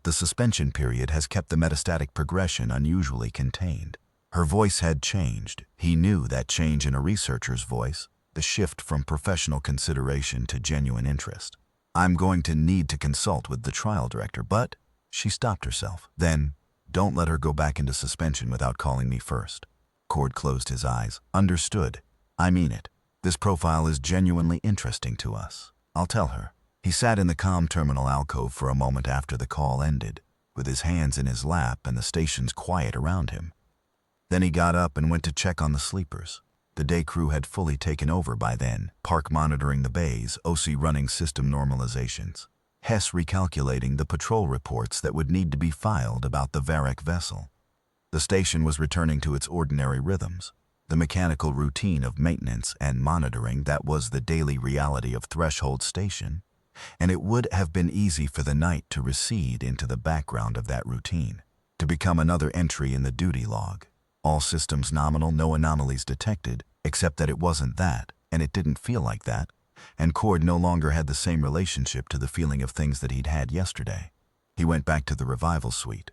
The suspension period has kept the metastatic progression unusually contained." Her voice had changed. He knew that change in a researcher's voice, the shift from professional consideration to genuine interest. "I'm going to need to consult with the trial director, but..." She stopped herself. "Then, don't let her go back into suspension without calling me first." Cord closed his eyes. "Understood. I mean it. This profile is genuinely interesting to us. I'll tell her." He sat in the comm terminal alcove for a moment after the call ended, with his hands in his lap and the station's quiet around him. Then he got up and went to check on the sleepers. The day crew had fully taken over by then, Park monitoring the bays, OC running system normalizations, Hess recalculating the patrol reports that would need to be filed about the Varric vessel. The station was returning to its ordinary rhythms, the mechanical routine of maintenance and monitoring that was the daily reality of Threshold Station, and it would have been easy for the night to recede into the background of that routine, to become another entry in the duty log. All systems nominal, no anomalies detected, except that it wasn't that, and it didn't feel like that, and Cord no longer had the same relationship to the feeling of things that he'd had yesterday. He went back to the revival suite.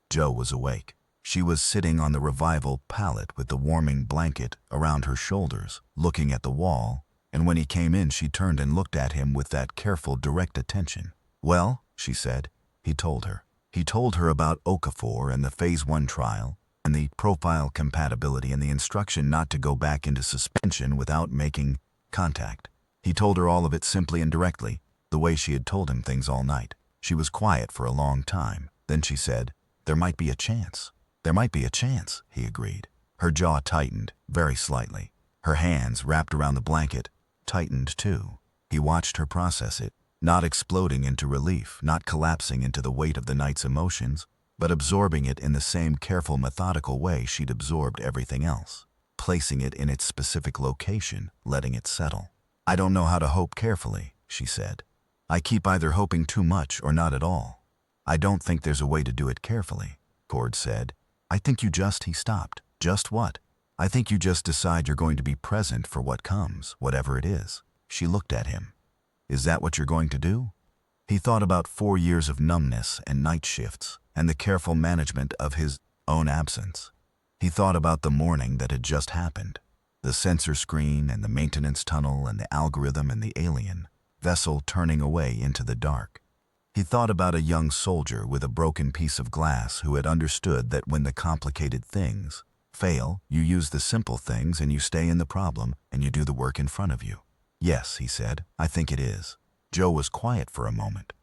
Jo was awake. She was sitting on the revival pallet with the warming blanket around her shoulders, looking at the wall, and when he came in she turned and looked at him with that careful, direct attention. "Well," she said. He told her. He told her about Okafor and the Phase 1 trial, and the profile compatibility and the instruction not to go back into suspension without making contact. He told her all of it simply and directly, the way she had told him things all night. She was quiet for a long time. Then she said, "There might be a chance." "There might be a chance," he agreed. Her jaw tightened, very slightly. Her hands, wrapped around the blanket, tightened too. He watched her process it, not exploding into relief, not collapsing into the weight of the night's emotions, but absorbing it in the same careful, methodical way she'd absorbed everything else, placing it in its specific location, letting it settle. "I don't know how to hope carefully," she said. "I keep either hoping too much or not at all. I don't think there's a way to do it carefully," Cord said. "I think you just," he stopped. "Just what?" "I think you just decide you're going to be present for what comes, whatever it is." She looked at him. "Is that what you're going to do?" He thought about 4 years of numbness and night shifts, and the careful management of his own absence. He thought about the morning that had just happened, the sensor screen and the maintenance tunnel and the algorithm and the alien vessel turning away into the dark. He thought about a young soldier with a broken piece of glass who had understood that when the complicated things fail, you use the simple things and you stay in the problem and you do the work in front of you. "Yes," he said, "I think it is." Jo was quiet for a moment.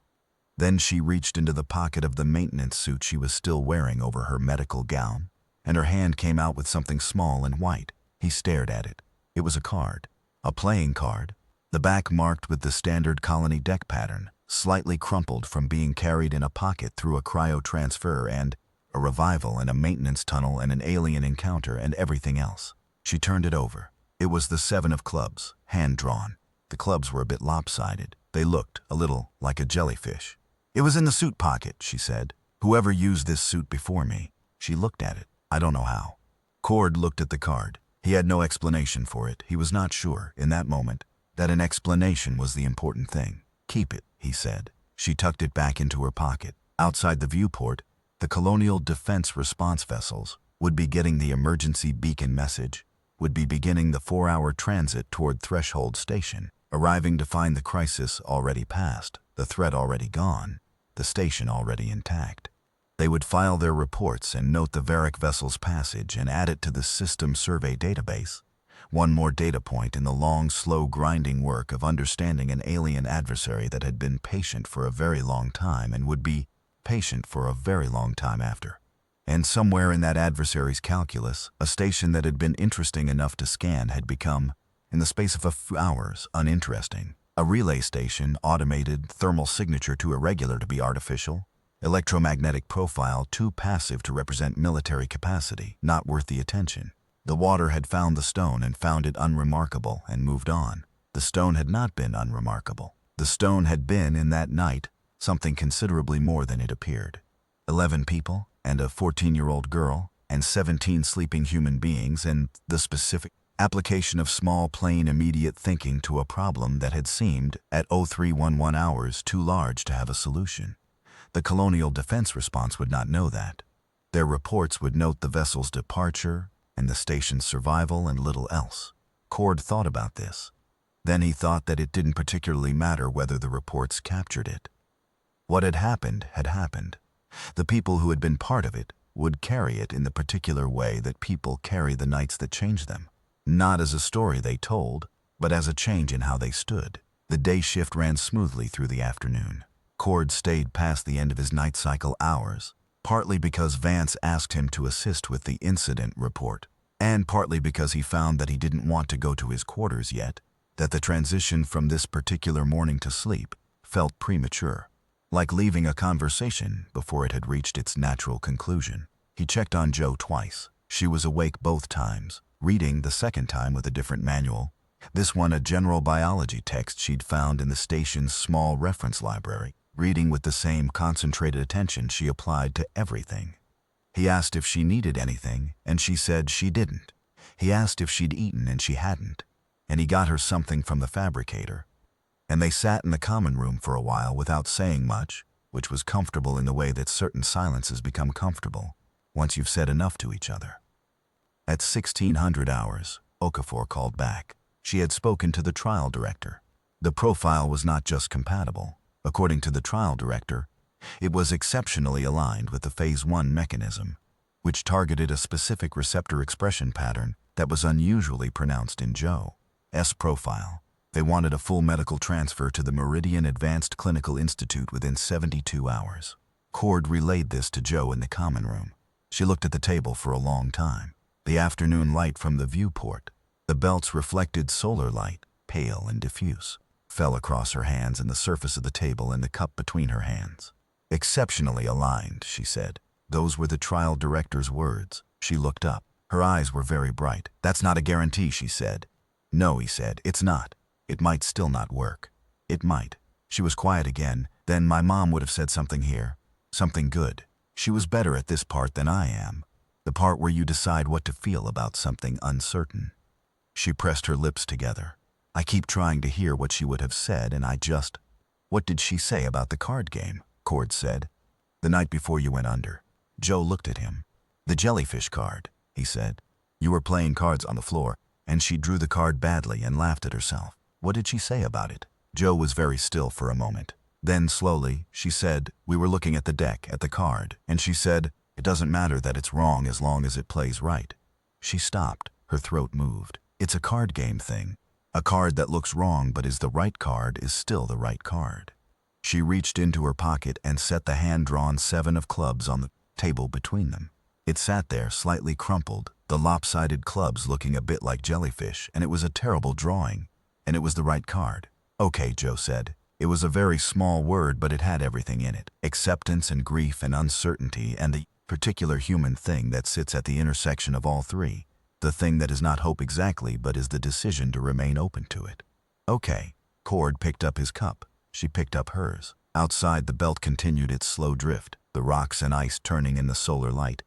Then she reached into the pocket of the maintenance suit she was still wearing over her medical gown, and her hand came out with something small and white. He stared at it. It was a card. A playing card. The back marked with the standard colony deck pattern, slightly crumpled from being carried in a pocket through a cryo-transfer and a revival and a maintenance tunnel and an alien encounter and everything else. She turned it over. It was the 7 of clubs, hand-drawn. The clubs were a bit lopsided. They looked a little like a jellyfish. "It was in the suit pocket," she said. "Whoever used this suit before me." She looked at it. "I don't know how." Cord looked at the card. He had no explanation for it. He was not sure, in that moment, that an explanation was the important thing. "Keep it," he said. She tucked it back into her pocket. Outside the viewport, the Colonial Defense Response vessels would be getting the emergency beacon message, would be beginning the 4-hour transit toward Threshold Station, arriving to find the crisis already past, the threat already gone, the station already intact. They would file their reports and note the Varric vessel's passage and add it to the system survey database. One more data point in the long, slow grinding work of understanding an alien adversary that had been patient for a very long time and would be patient for a very long time after. And somewhere in that adversary's calculus, a station that had been interesting enough to scan had become, in the space of a few hours, uninteresting. A relay station, automated, thermal signature too irregular to be artificial, electromagnetic profile too passive to represent military capacity, not worth the attention. The water had found the stone and found it unremarkable and moved on. The stone had not been unremarkable. The stone had been, in that night, something considerably more than it appeared. 11 people, and a 14-year-old girl, and 17 sleeping human beings, and the specific application of small, plain, immediate thinking to a problem that had seemed, at 0311 hours, too large to have a solution. The Colonial Defense Response would not know that. Their reports would note the vessel's departure and the station's survival and little else. Cord thought about this. Then he thought that it didn't particularly matter whether the reports captured it. What had happened had happened. The people who had been part of it would carry it in the particular way that people carry the nights that changed them. Not as a story they told, but as a change in how they stood. The day shift ran smoothly through the afternoon. Cord stayed past the end of his night cycle hours, partly because Vance asked him to assist with the incident report, and partly because he found that he didn't want to go to his quarters yet, that the transition from this particular morning to sleep felt premature, like leaving a conversation before it had reached its natural conclusion. He checked on Joe twice. She was awake both times, reading the second time with a different manual. This one a general biology text she'd found in the station's small reference library, reading with the same concentrated attention she applied to everything. He asked if she needed anything, and she said she didn't. He asked if she'd eaten, and she hadn't. And he got her something from the fabricator. And they sat in the common room for a while without saying much, which was comfortable in the way that certain silences become comfortable once you've said enough to each other. At 1600 hours, Okafor called back. She had spoken to the trial director. The profile was not just compatible. According to the trial director, it was exceptionally aligned with the Phase 1 mechanism, which targeted a specific receptor expression pattern that was unusually pronounced in Joe's profile. They wanted a full medical transfer to the Meridian Advanced Clinical Institute within 72 hours. Cord relayed this to Joe in the common room. She looked at the table for a long time. The afternoon light from the viewport, the belt's reflected solar light, pale and diffuse, fell across her hands and the surface of the table and the cup between her hands. Exceptionally aligned, she said. Those were the trial director's words. She looked up. Her eyes were very bright. That's not a guarantee, she said. No, he said, it's not. It might still not work. It might. She was quiet again. Then my mom would have said something here. Something good. She was better at this part than I am. The part where you decide what to feel about something uncertain. She pressed her lips together. I keep trying to hear what she would have said, and I just... What did she say about the card game? Cord said. The night before you went under. Joe looked at him. The jellyfish card, he said. You were playing cards on the floor, and she drew the card badly and laughed at herself. What did she say about it? Joe was very still for a moment. Then, slowly, she said, we were looking at the deck, at the card, and she said, it doesn't matter that it's wrong as long as it plays right. She stopped. Her throat moved. It's a card game thing. A card that looks wrong but is the right card is still the right card. She reached into her pocket and set the hand-drawn 7 of clubs on the table between them. It sat there, slightly crumpled, the lopsided clubs looking a bit like jellyfish, and it was a terrible drawing. And it was the right card. Okay, Joe said. It was a very small word, but it had everything in it. Acceptance and grief and uncertainty and the particular human thing that sits at the intersection of all three. The thing that is not hope exactly, but is the decision to remain open to it. Okay. Cord picked up his cup. She picked up hers. Outside, the belt continued its slow drift, the rocks and ice turning in the solar light,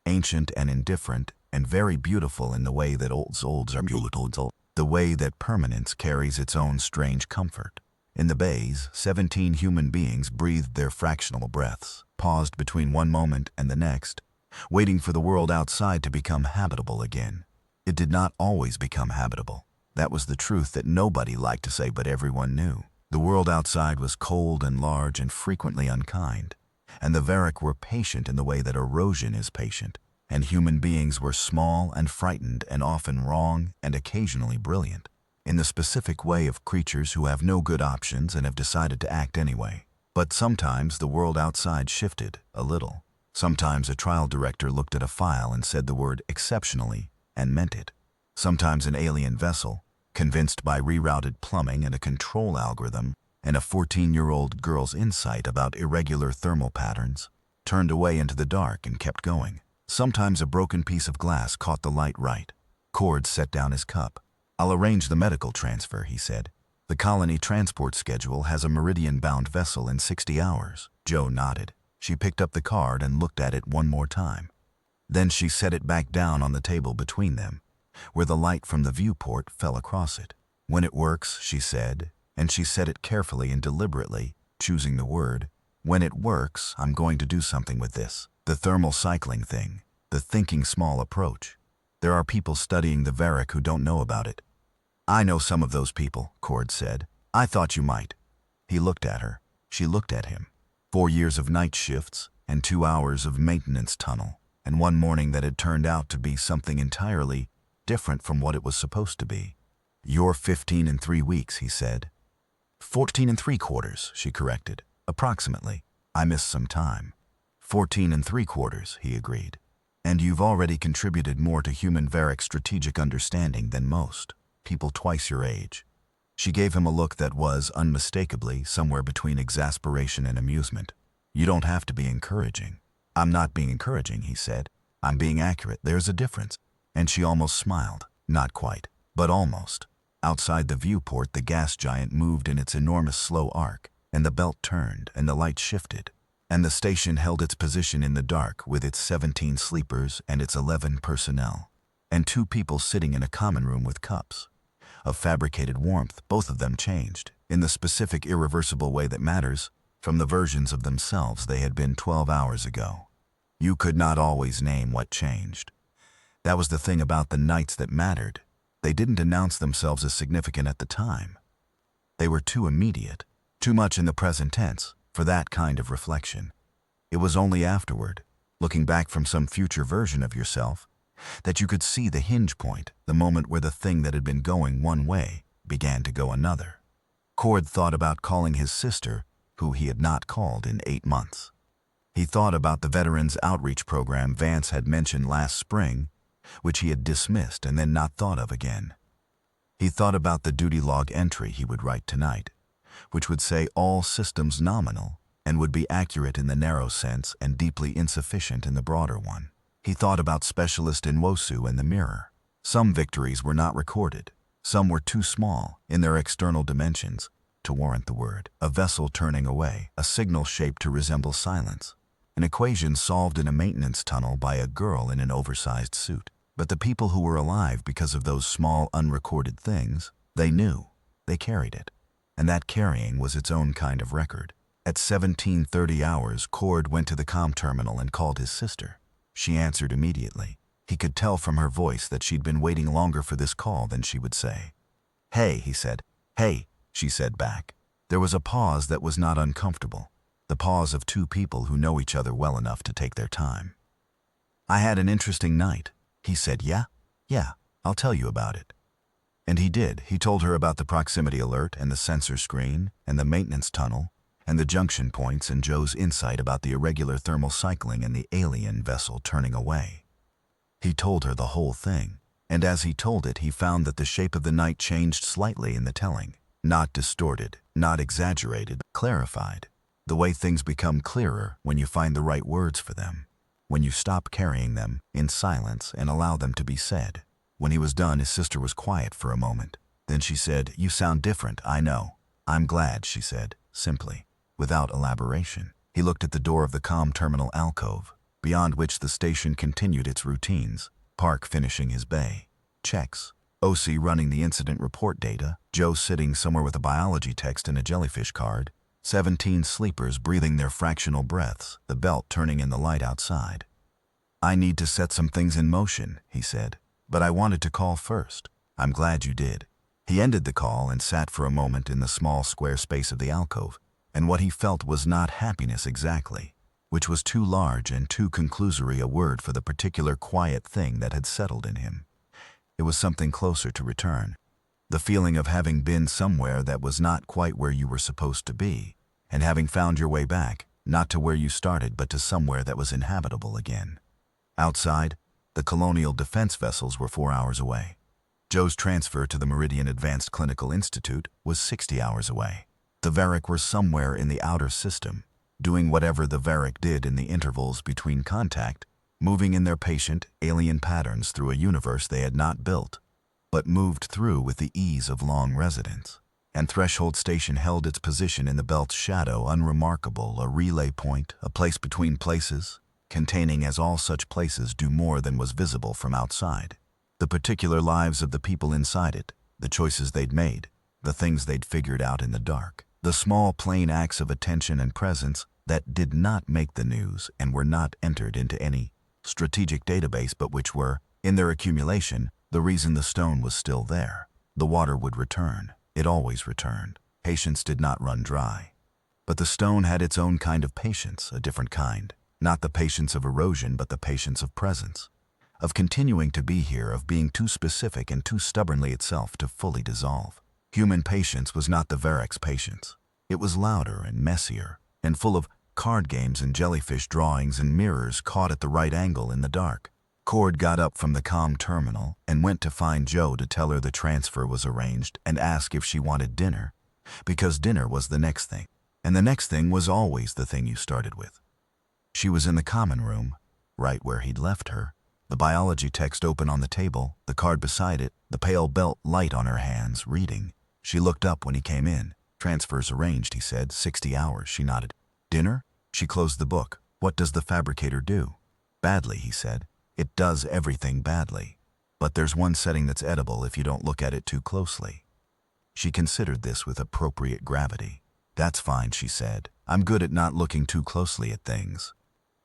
ancient and indifferent, and very beautiful in the way that olds are beautiful, the way that permanence carries its own strange comfort. In the bays, 17 human beings breathed their fractional breaths, paused between one moment and the next, waiting for the world outside to become habitable again. It did not always become habitable. That was the truth that nobody liked to say, but everyone knew. The world outside was cold and large and frequently unkind, and the Varric were patient in the way that erosion is patient, and human beings were small and frightened and often wrong and occasionally brilliant, in the specific way of creatures who have no good options and have decided to act anyway. But sometimes the world outside shifted a little. Sometimes a trial director looked at a file and said the word exceptionally and meant it. Sometimes an alien vessel, convinced by rerouted plumbing and a control algorithm and a 14-year-old girl's insight about irregular thermal patterns, turned away into the dark and kept going. Sometimes a broken piece of glass caught the light right. Cord set down his cup. I'll arrange the medical transfer, he said. The colony transport schedule has a Meridian-bound vessel in 60 hours. Joe nodded. She picked up the card and looked at it one more time. Then she set it back down on the table between them, where the light from the viewport fell across it. When it works, she said, and she said it carefully and deliberately, choosing the word. When it works, I'm going to do something with this. The thermal cycling thing, the thinking small approach. There are people studying the Varric who don't know about it. I know some of those people, Cord said. I thought you might. He looked at her. She looked at him. 4 years of night shifts and 2 hours of maintenance tunnel, and one morning that had turned out to be something entirely different from what it was supposed to be. You're 15 in 3 weeks, he said. 14 and 3/4, she corrected. Approximately. I missed some time. 14 and 3/4, he agreed. And you've already contributed more to human Varric strategic understanding than most people twice your age. She gave him a look that was, unmistakably, somewhere between exasperation and amusement. You don't have to be encouraging. I'm not being encouraging, he said. I'm being accurate, there's a difference. And she almost smiled. Not quite, but almost. Outside the viewport, the gas giant moved in its enormous slow arc, and the belt turned, and the light shifted. And the station held its position in the dark with its 17 sleepers and its 11 personnel. And 2 people sitting in a common room with cups of fabricated warmth. Both of them changed, in the specific irreversible way that matters, from the versions of themselves they had been 12 hours ago. You could not always name what changed. That was the thing about the nights that mattered. They didn't announce themselves as significant at the time. They were too immediate, too much in the present tense, for that kind of reflection. It was only afterward, looking back from some future version of yourself, that you could see the hinge point, the moment where the thing that had been going one way began to go another. Cord thought about calling his sister, who he had not called in 8 months. He thought about the Veterans Outreach Program Vance had mentioned last spring, which he had dismissed and then not thought of again. He thought about the duty log entry he would write tonight, which would say all systems nominal and would be accurate in the narrow sense and deeply insufficient in the broader one. He thought about Specialist in Wosu and the mirror. Some victories were not recorded. Some were too small in their external dimensions to warrant the word. A vessel turning away, a signal shaped to resemble silence, an equation solved in a maintenance tunnel by a girl in an oversized suit. But the people who were alive because of those small unrecorded things, they knew, they carried it. And that carrying was its own kind of record. At 17:30 hours, Cord went to the comm terminal and called his sister. She answered immediately. He could tell from her voice that she'd been waiting longer for this call than she would say. "Hey," he said. "Hey," she said back. There was a pause that was not uncomfortable, the pause of 2 people who know each other well enough to take their time. "I had an interesting night." He said, "Yeah? Yeah, I'll tell you about it." And he did. He told her about the proximity alert and the sensor screen and the maintenance tunnel and the junction points and Joe's insight about the irregular thermal cycling and the alien vessel turning away. He told her the whole thing, and as he told it, he found that the shape of the night changed slightly in the telling. Not distorted, not exaggerated, clarified. The way things become clearer when you find the right words for them. When you stop carrying them in silence and allow them to be said. When he was done, his sister was quiet for a moment. Then she said, "You sound different, I know." "I'm glad," she said, simply, without elaboration. He looked at the door of the comm terminal alcove, beyond which the station continued its routines. Park finishing his bay. Checks. OC running the incident report data. Joe sitting somewhere with a biology text and a jellyfish card. 17 sleepers breathing their fractional breaths, the belt turning in the light outside. "I need to set some things in motion," he said, "but I wanted to call first." "I'm glad you did." He ended the call and sat for a moment in the small square space of the alcove, and what he felt was not happiness exactly, which was too large and too conclusory a word for the particular quiet thing that had settled in him. It was something closer to return. The feeling of having been somewhere that was not quite where you were supposed to be, and having found your way back, not to where you started but to somewhere that was inhabitable again. Outside, the colonial defense vessels were 4 hours away. Joe's transfer to the Meridian Advanced Clinical Institute was 60 hours away. The Varric were somewhere in the outer system, doing whatever the Varric did in the intervals between contact, moving in their patient, alien patterns through a universe they had not built, but moved through with the ease of long residence. And Threshold Station held its position in the belt's shadow, unremarkable, a relay point, a place between places, containing as all such places do more than was visible from outside. The particular lives of the people inside it, the choices they'd made, the things they'd figured out in the dark, the small plain acts of attention and presence that did not make the news and were not entered into any strategic database but which were, in their accumulation, the reason the stone was still there. The water would return. It always returned. Patience did not run dry. But the stone had its own kind of patience, a different kind. Not the patience of erosion, but the patience of presence. Of continuing to be here, of being too specific and too stubbornly itself to fully dissolve. Human patience was not the Varric's patience. It was louder and messier, and full of card games and jellyfish drawings and mirrors caught at the right angle in the dark. Cord got up from the comm terminal and went to find Joe to tell her the transfer was arranged and ask if she wanted dinner, because dinner was the next thing, and the next thing was always the thing you started with. She was in the common room, right where he'd left her, The biology text open on the table, the card beside it, the pale belt light on her hands, reading. She looked up when he came in. Transfers arranged, he said. 60 hours, she nodded. Dinner? She closed the book. What does the fabricator do? Badly, he said. It does everything badly. But there's one setting that's edible if you don't look at it too closely. She considered this with appropriate gravity. That's fine, she said. I'm good at not looking too closely at things.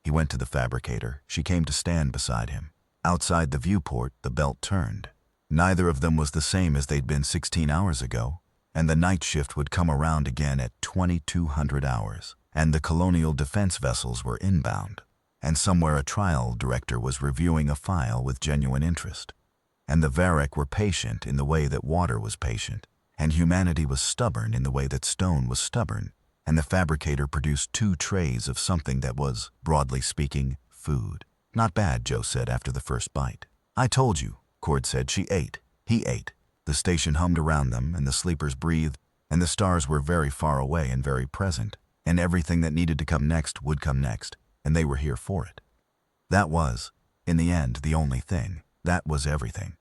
He went to the fabricator. She came to stand beside him. Outside the viewport, the belt turned. Neither of them was the same as they'd been 16 hours ago, and the night shift would come around again at 2200 hours, and the colonial defense vessels were inbound, and somewhere a trial director was reviewing a file with genuine interest. And the Varek were patient in the way that water was patient, and humanity was stubborn in the way that stone was stubborn, and the fabricator produced 2 trays of something that was, broadly speaking, food. Not bad, Joe said after the first bite. I told you, Cord said. She ate. He ate. The station hummed around them, and the sleepers breathed, and the stars were very far away and very present, and everything that needed to come next would come next, and they were here for it. That was, in the end, the only thing. That was everything.